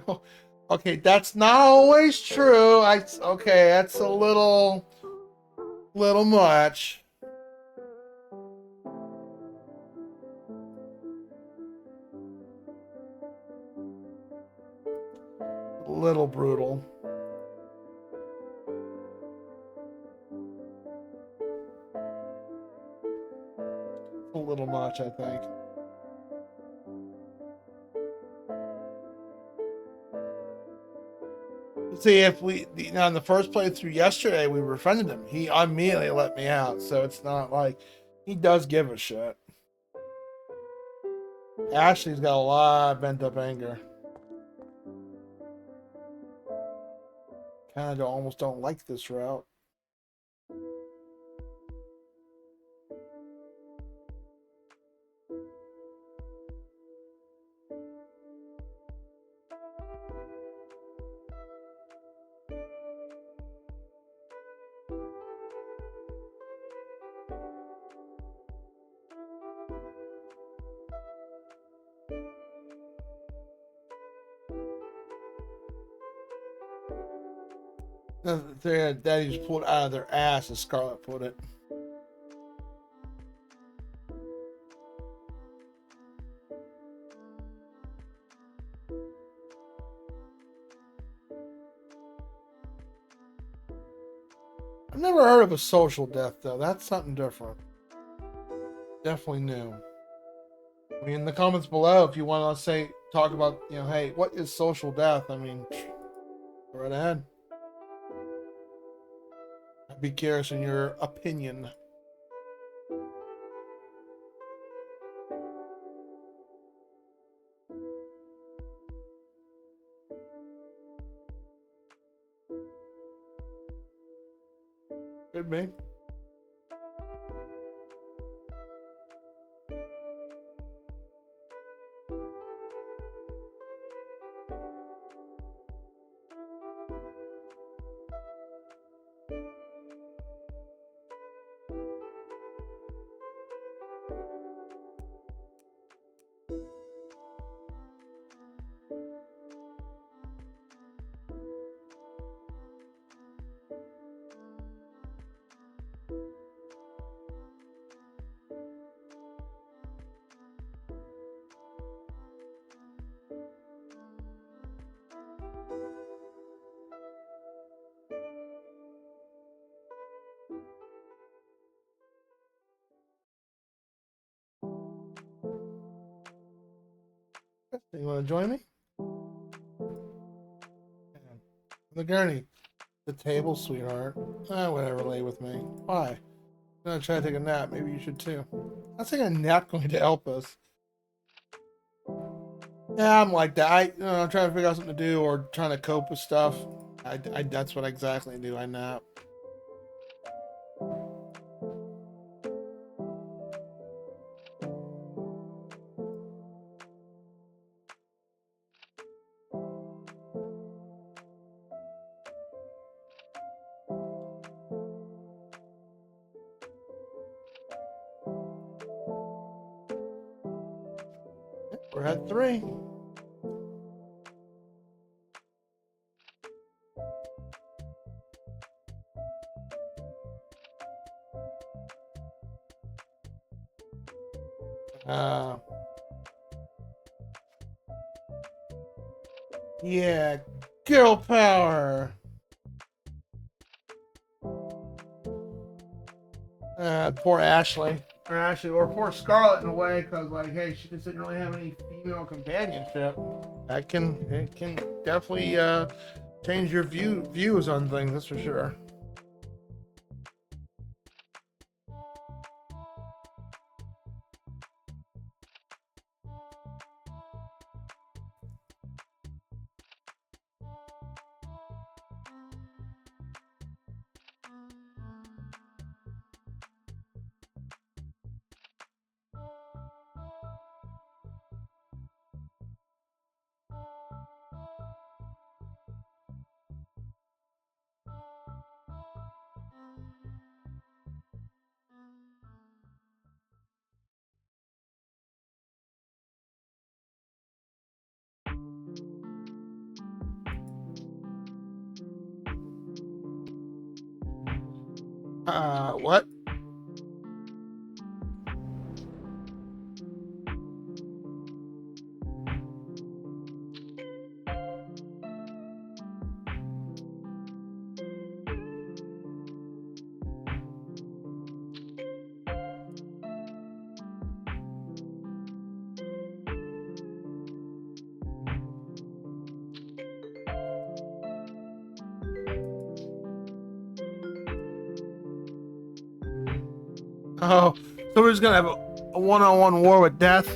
A: Okay, that's not always true. Okay, that's a little much. A little brutal. A little much, I think. See, if we now in the first playthrough yesterday, we befriended him. He immediately let me out, so it's not like he does give a shit. Ashley's got a lot of bent up anger. Kind of almost don't like this route. Their daddy just pulled out of their ass, as Scarlett put it. I've never heard of a social death, though. That's something different. Definitely new. I mean, in the comments below, if you want to say, talk about, hey, what is social death? I mean, go right ahead. I'd be curious in your opinion. Could be. You want to join me? The gurney. The table, sweetheart. Whatever, lay with me. Why? I'm gonna try to take a nap. Maybe you should too. I think a nap going to help us. Yeah, I'm like that. I'm trying to figure out something to do or trying to cope with stuff. That's what exactly I do. I nap. We're at 3. Uh, yeah, girl power. Poor Ashley. Or poor Scarlett in a way, because like, hey, she just didn't really have any female companionship. It can definitely change your views on things. That's for sure. What? Oh, so we're just gonna have a one-on-one war with death?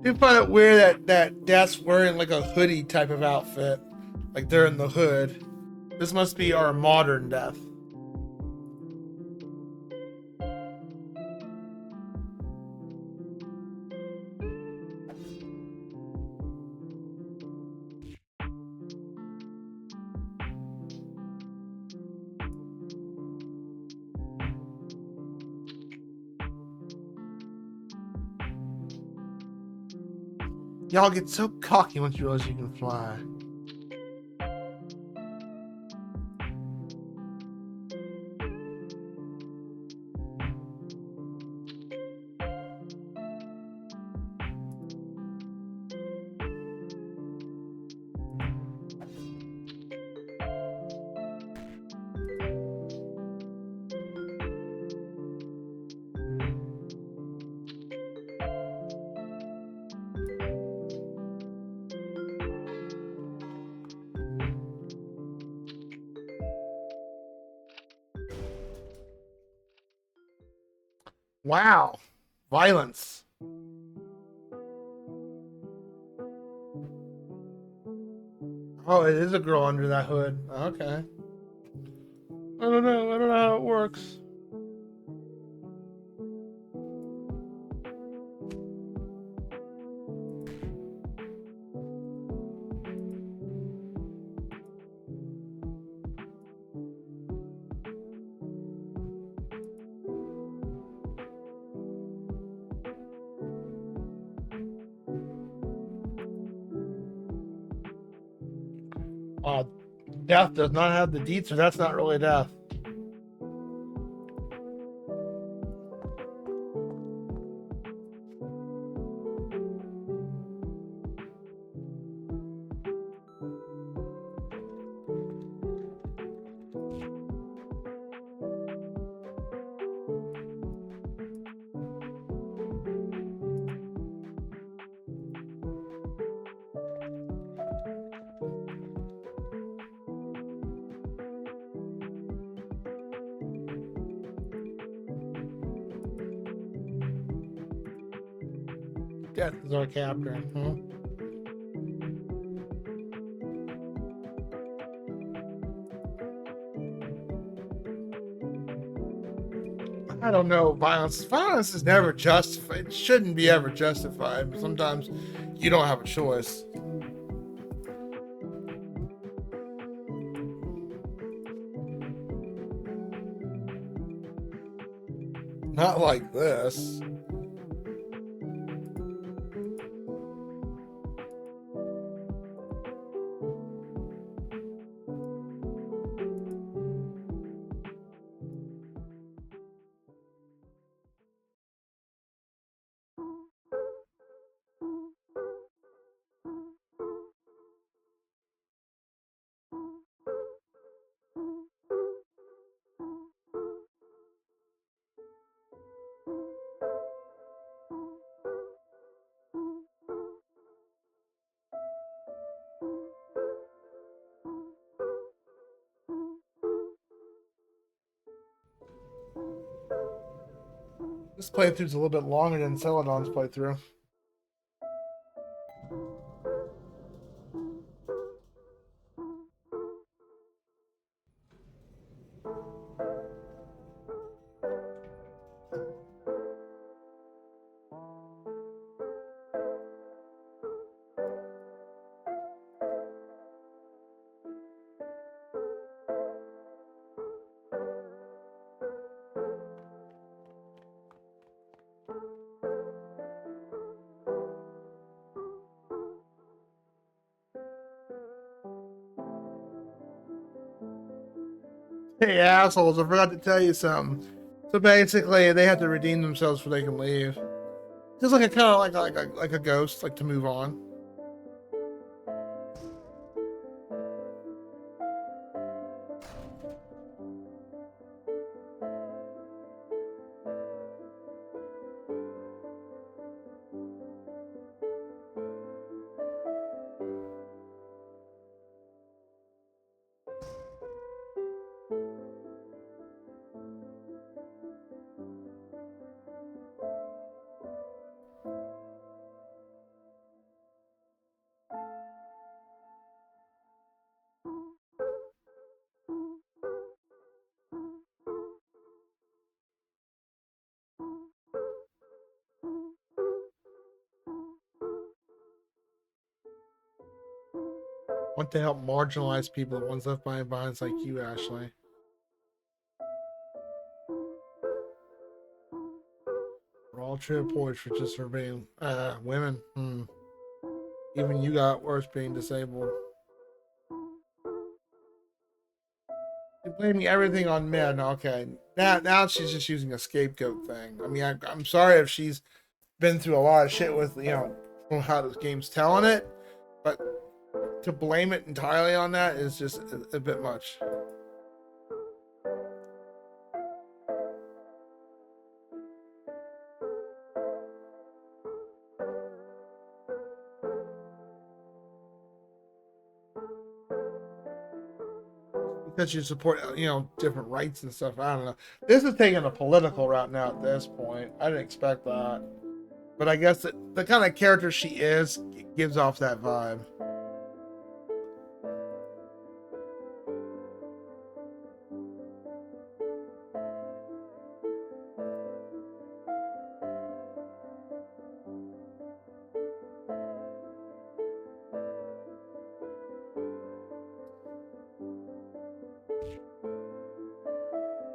A: You find it weird that Death's wearing like a hoodie type of outfit, like they're in the hood. This must be our modern Death. Y'all get so cocky once you realize you can fly. Wow. Violence. Oh, it is a girl under that hood. Okay. I don't know. I don't know how it works. Death does not have the deets, so that's not really death. Death is our captor. I don't know. Violence is never justified. It shouldn't be ever justified. But sometimes you don't have a choice. Not like this. This playthrough's a little bit longer than Celadon's playthrough. Hey assholes, I forgot to tell you something. So basically they have to redeem themselves before they can leave. Just like a kind of like a ghost, like to move on. Want to help marginalized people, the ones left behind like you, Ashley. We're all true boys for just for being women. Even you got worse being disabled. You're blaming everything on men. Okay, now she's just using a scapegoat thing. I mean, I'm sorry if she's been through a lot of shit with from how this game's telling it, but to blame it entirely on that is just a bit much. Because you support different rights and stuff. I don't know. This is taking a political route now at this point. I didn't expect that, but I guess the kind of character she is gives off that vibe.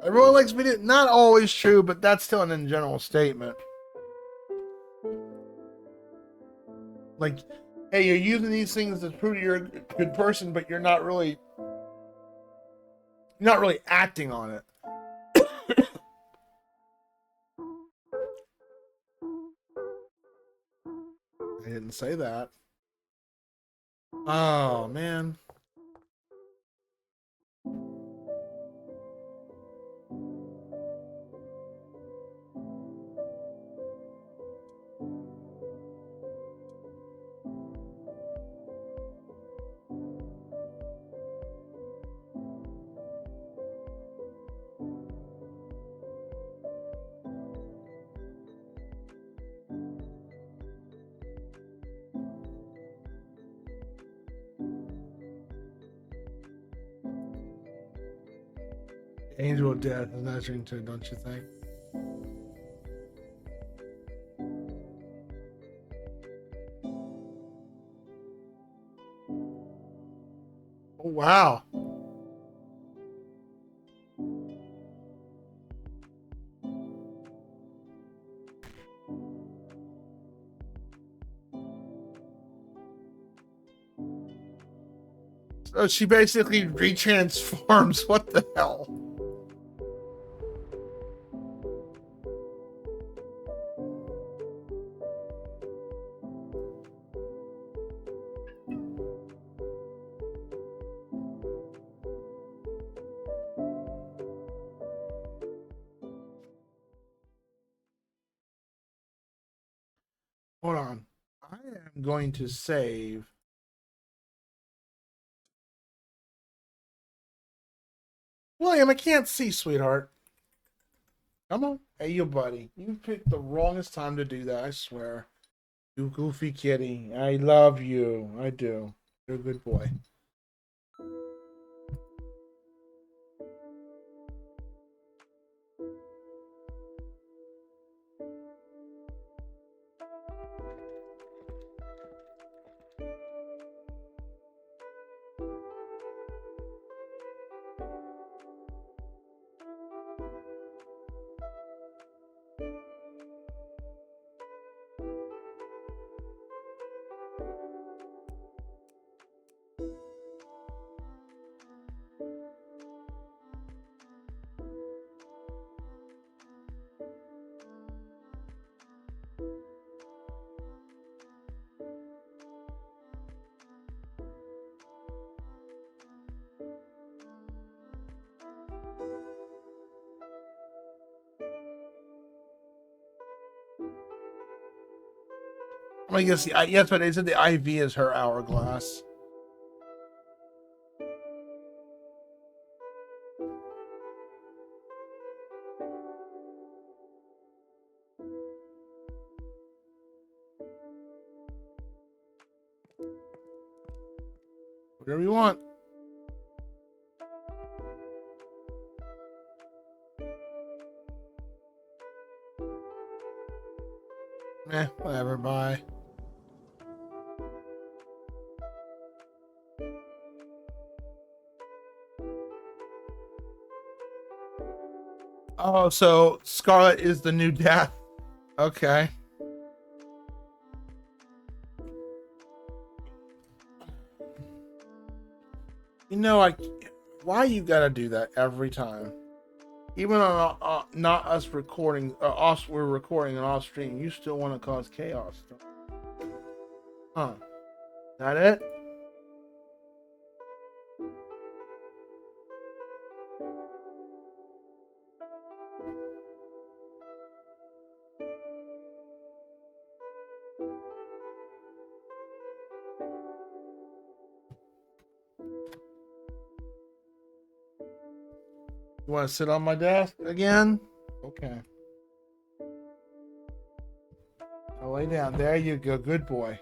A: Everyone likes video. Not always true, but that's still an in general statement. Like, hey, you're using these things to prove you're a good person, but you're not really acting on it. I didn't say that. Oh man. Angel of Death is answering to it, don't you think? Oh wow. So she basically retransforms. What the hell? Hold on. I am going to save. William, I can't see, sweetheart. Come on. Hey, you buddy. You picked the wrongest time to do that, I swear. You goofy kitty. I love you. I do. You're a good boy. I guess, yes, but they said the IV is her hourglass. Whatever you want. Whatever, bye. Oh, so Scarlet is the new death. Okay. You know, why you gotta do that every time? Even on not us recording, we're recording and off stream, you still want to cause chaos. Huh? That it? You want to sit on my desk again? Okay. I'll lay down. There you go. Good boy.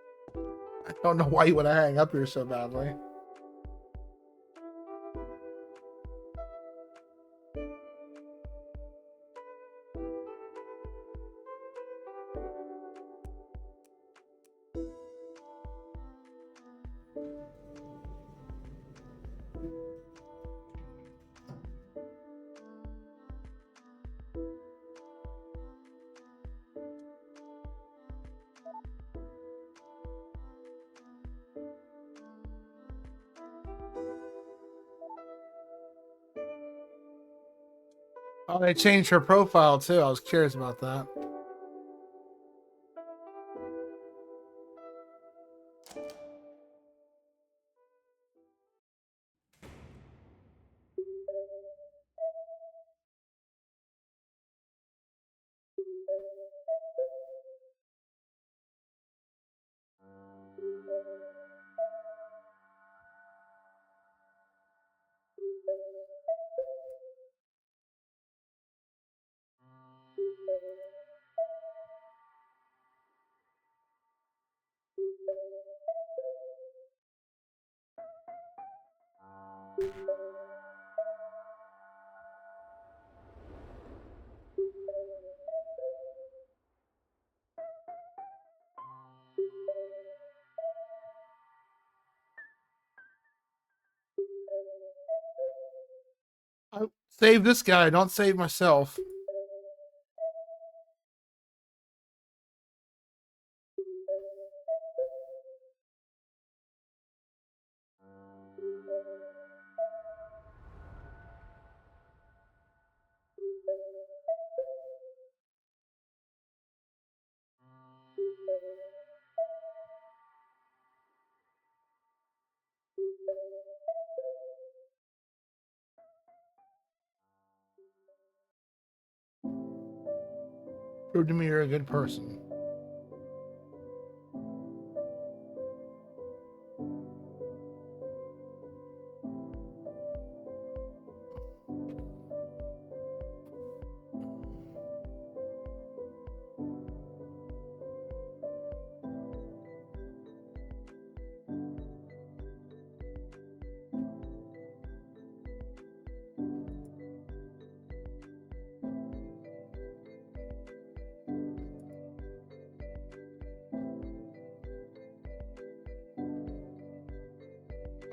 A: I don't know why you want to hang up here so badly. Oh, they changed her profile too. I was curious about that. I save this guy. Don't save myself. Prove to me you're a good person.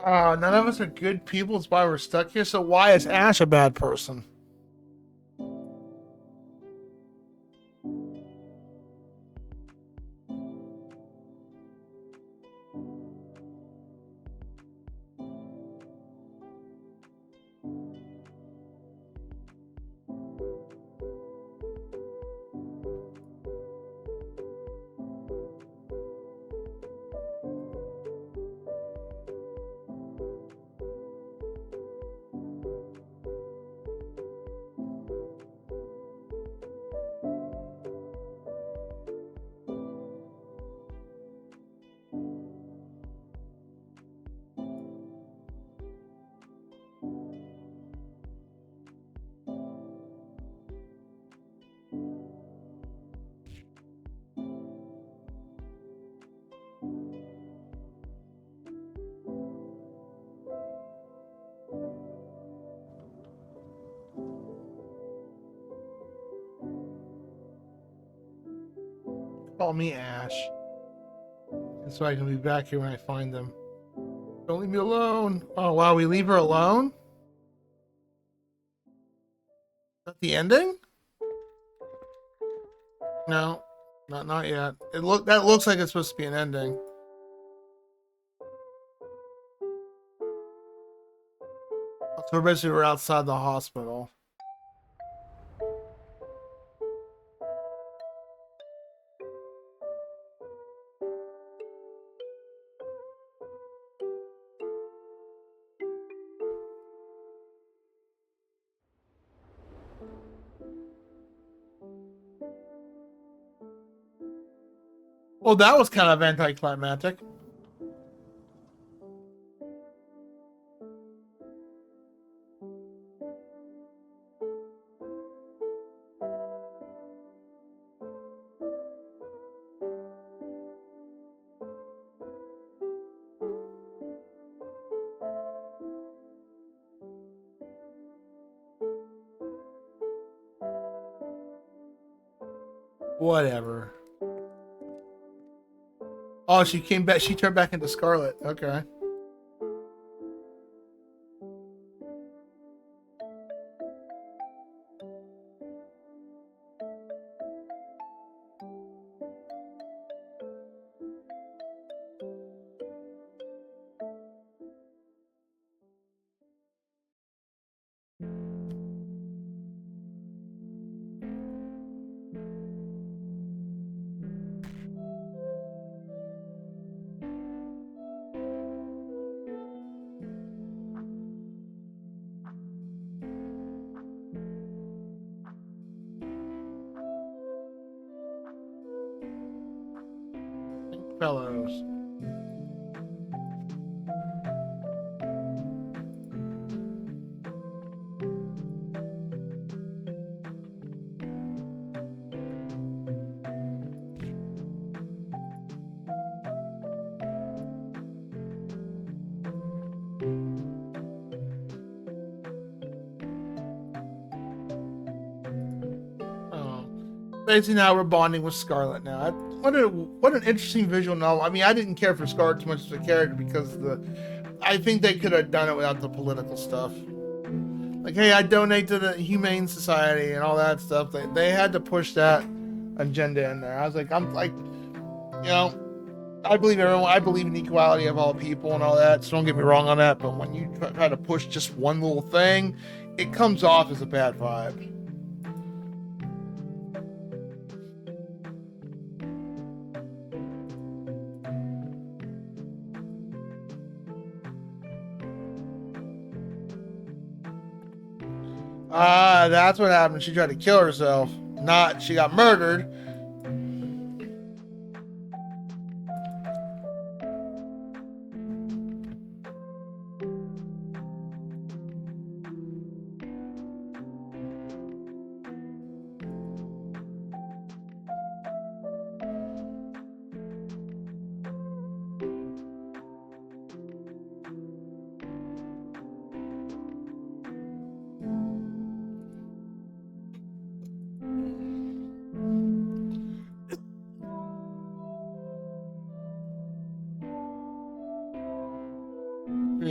A: None of us are good people. It's why we're stuck here. So why is Ash a bad person? Call me Ash. And so I can be back here when I find them. Don't leave me alone. Oh wow, we leave her alone? Is that the ending? No. Not yet. That looks like it's supposed to be an ending. So basically we're outside the hospital. Well, that was kind of anticlimactic. Whatever. Oh, she came back. She turned back into Scarlet. Okay. Fellows. Oh. Basically, now we're bonding with Scarlet. Now, what an interesting visual novel. I mean, I didn't care for Scarlet too much as a character because I think they could have done it without the political stuff. Like, hey, I donate to the Humane Society and all that stuff. They had to push that agenda in there. I was like, I'm like, you know, I believe everyone. I believe in equality of all people and all that. So don't get me wrong on that. But when you try to push just one little thing, it comes off as a bad vibe. Ah, that's what happened. She tried to kill herself. Not she got murdered.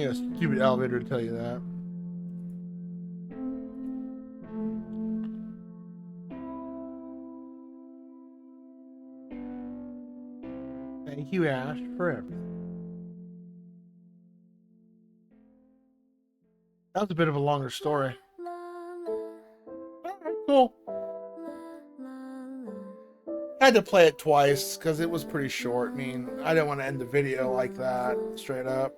A: need a stupid elevator to tell you that. Thank you, Ash, for everything. That was a bit of a longer story. Alright, cool. I had to play it twice because it was pretty short. I mean, I didn't want to end the video like that, straight up.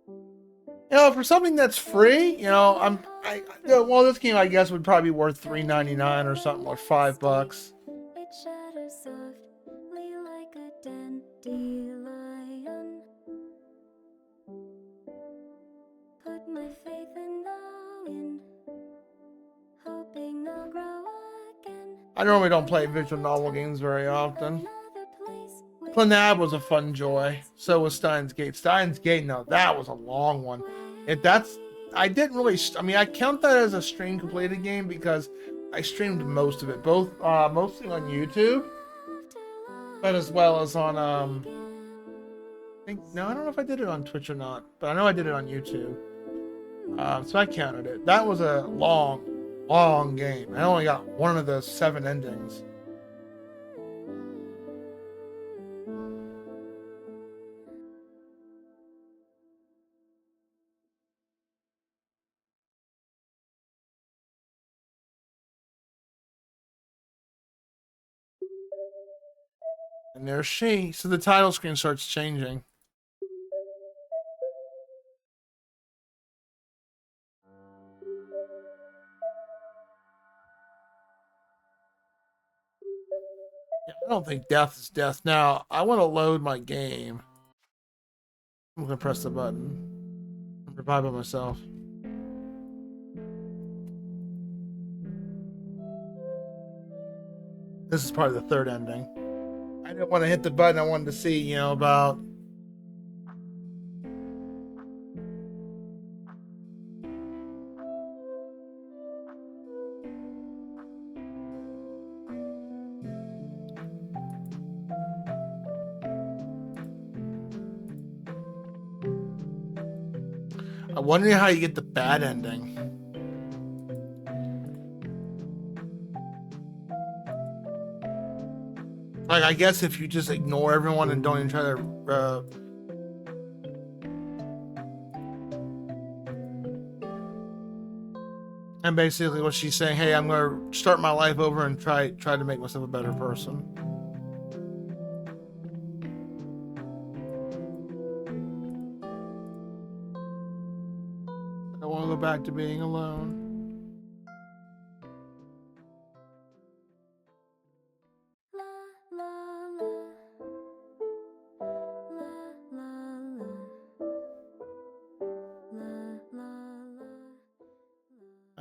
A: You know, for something that's free, you know, well, this game I guess would probably be worth $3.99 or something, or $5. I normally don't play visual novel games very often. Clanab was a fun joy. So was Steins Gate. Steins Gate, no, that was a long one. I didn't really, I mean, I count that as a stream completed game because I streamed most of it, both, mostly on YouTube, but as well as on, no, I don't know if I did it on Twitch or not, but I know I did it on YouTube. So I counted it. That was a long game. I only got one of the 7 endings. And there's she. So the title screen starts changing. Yeah, I don't think death is death. Now, I want to load my game. I'm going to press the button. I'm by myself. This is probably the 3rd ending. I didn't want to hit the button. I wanted to see, you know, about... I wonder how you get the bad ending. Like, I guess if you just ignore everyone and don't even try to... And basically what she's saying, hey, I'm going to start my life over and try to make myself a better person. I want to go back to being alone.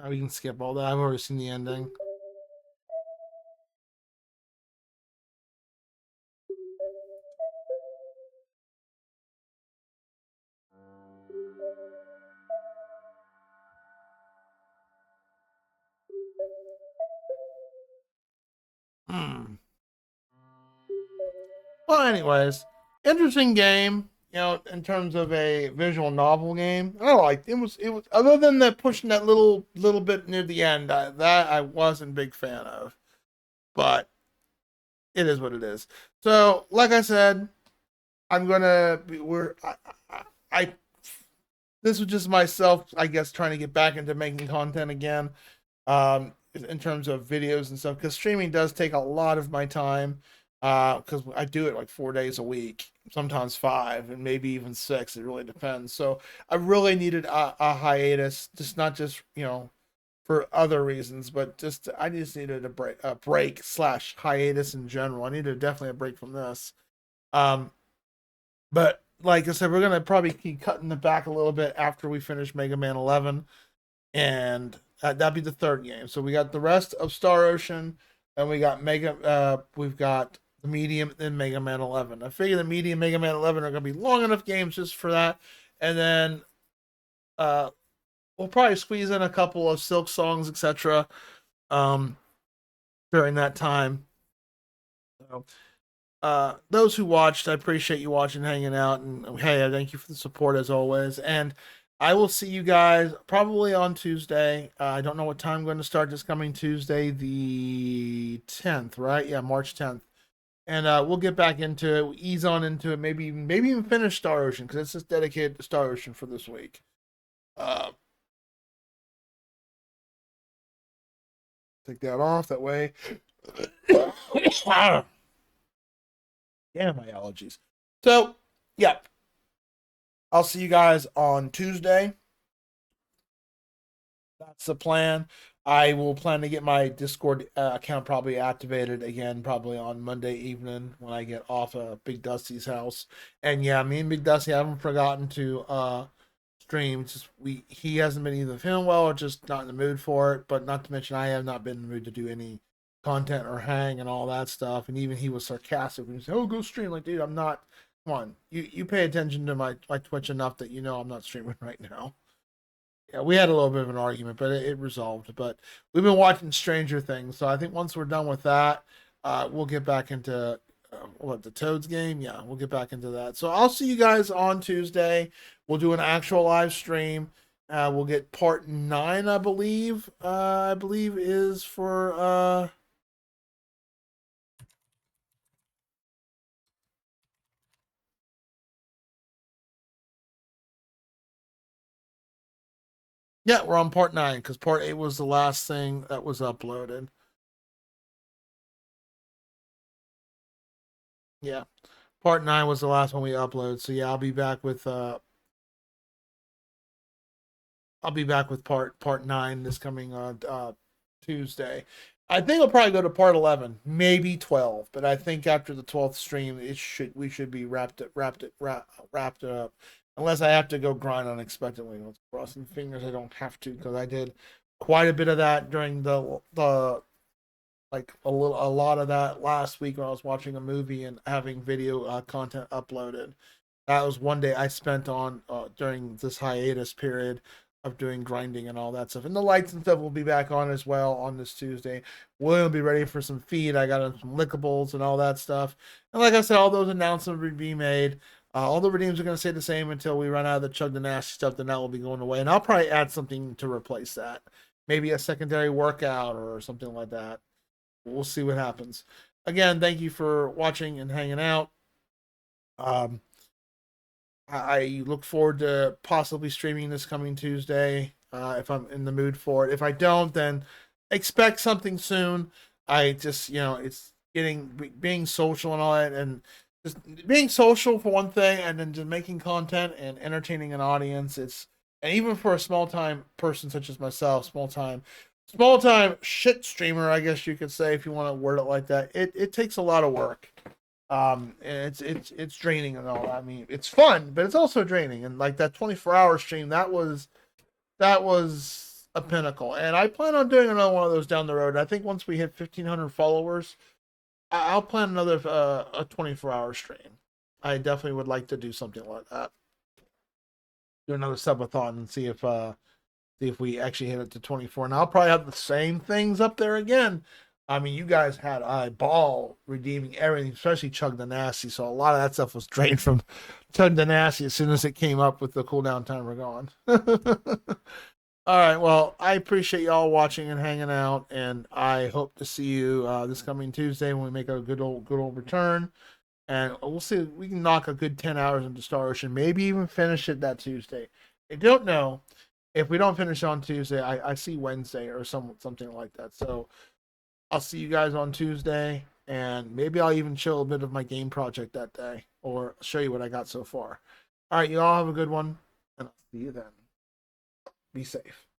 A: Oh, we can skip all that. I've already seen the ending. Well, anyways, interesting game. You know, in terms of a visual novel game, I liked it. Was other than that pushing that little bit near the end, that I wasn't a big fan of. But it is what it is. So, like I said, I'm gonna be, we're I this was just myself, I guess, trying to get back into making content again. In terms of videos and stuff, because streaming does take a lot of my time. Because I do it like 4 days a week, sometimes 5, and maybe even 6. It really depends. So I really needed a hiatus, just not just, you know, for other reasons, but just I just needed a break slash hiatus in general. I needed definitely a break from this. Um, but like I said, we're gonna probably keep cutting it back a little bit after we finish Mega Man 11, and that'd be the 3rd game. So we got the rest of Star Ocean, and we got we've got the medium, then Mega Man 11. I figure the medium Mega Man 11 are going to be long enough games just for that. And then we'll probably squeeze in a couple of Silk songs, etc. During that time. So, those who watched, I appreciate you watching, hanging out, and hey, I thank you for the support as always. And I will see you guys probably on Tuesday. I don't know what time I'm going to start this coming Tuesday, the 10th, right? Yeah, March 10th. And we'll get back into it. We'll ease on into it. Maybe even finish Star Ocean because it's just dedicated to Star Ocean for this week. Uh, Take that off that way. Damn, my allergies. So, yeah, I'll see you guys on Tuesday. That's the plan. I will plan to get my Discord account probably activated again, probably on Monday evening when I get off of Big Dusty's house. And yeah, me and Big Dusty haven't forgotten to stream. It's just he hasn't been either feeling well or just not in the mood for it. But not to mention, I have not been in the mood to do any content or hang and all that stuff. And even he was sarcastic when he said, "Oh, go stream." Like, dude, I'm not. Come on, you pay attention to my Twitch enough that you know I'm not streaming right now. Yeah, we had a little bit of an argument, but it resolved. But we've been watching Stranger Things, so I think once we're done with that, we'll get back into what, the Toads game. Yeah, we'll get back into that. So I'll see you guys on Tuesday. We'll do an actual live stream. We'll get part 9, I believe. I believe is for yeah, we're on part 9 because part 8 was the last thing that was uploaded. Yeah, part 9 was the last one we uploaded. So yeah, I'll be back with part 9 this coming Tuesday. I think I'll probably go to part 11, maybe 12, but I think after the 12th stream, we should be wrapped it up. Unless I have to go grind unexpectedly. Let's crossing fingers I don't have to because I did quite a bit of that during the like a lot of that last week when I was watching a movie and having video content uploaded. That was one day I spent on during this hiatus period of doing grinding and all that stuff. And the lights and stuff will be back on as well on this Tuesday. We'll be ready for some feed. I got some lickables and all that stuff. And like I said, all those announcements will be made. All the redeems are going to stay the same until we run out of the Chug the Nasty stuff. Then that will be going away. And I'll probably add something to replace that. Maybe a secondary workout or something like that. We'll see what happens. Again, thank you for watching and hanging out. I look forward to possibly streaming this coming Tuesday if I'm in the mood for it. If I don't, then expect something soon. I just, it's being social and all that, and just being social for one thing, and then just making content and entertaining an audience. And even for a small time person such as myself, small time shit streamer, I guess you could say, if you want to word it like that. It takes a lot of work. And it's draining and all. I mean, it's fun, but it's also draining. And like that 24-hour stream, that was a pinnacle. And I plan on doing another one of those down the road. I think once we hit 1,500 followers, I'll plan another a 24-hour stream. I definitely would like to do something like that. Do another subathon and see if we actually hit it to 24. And I'll probably have the same things up there again. I mean, you guys had a ball redeeming everything, especially Chug the Nasty. So a lot of that stuff was drained from Chug the Nasty as soon as it came up with the cooldown timer gone. All right. Well, I appreciate y'all watching and hanging out, and I hope to see you this coming Tuesday when we make a good old return. And we'll see if we can knock a good 10 hours into Star Ocean, maybe even finish it that Tuesday. I don't know. If we don't finish on Tuesday, I see Wednesday or something like that. So I'll see you guys on Tuesday, and maybe I'll even show a bit of my game project that day or show you what I got so far. All right, you all have a good one, and I'll see you then. Be safe.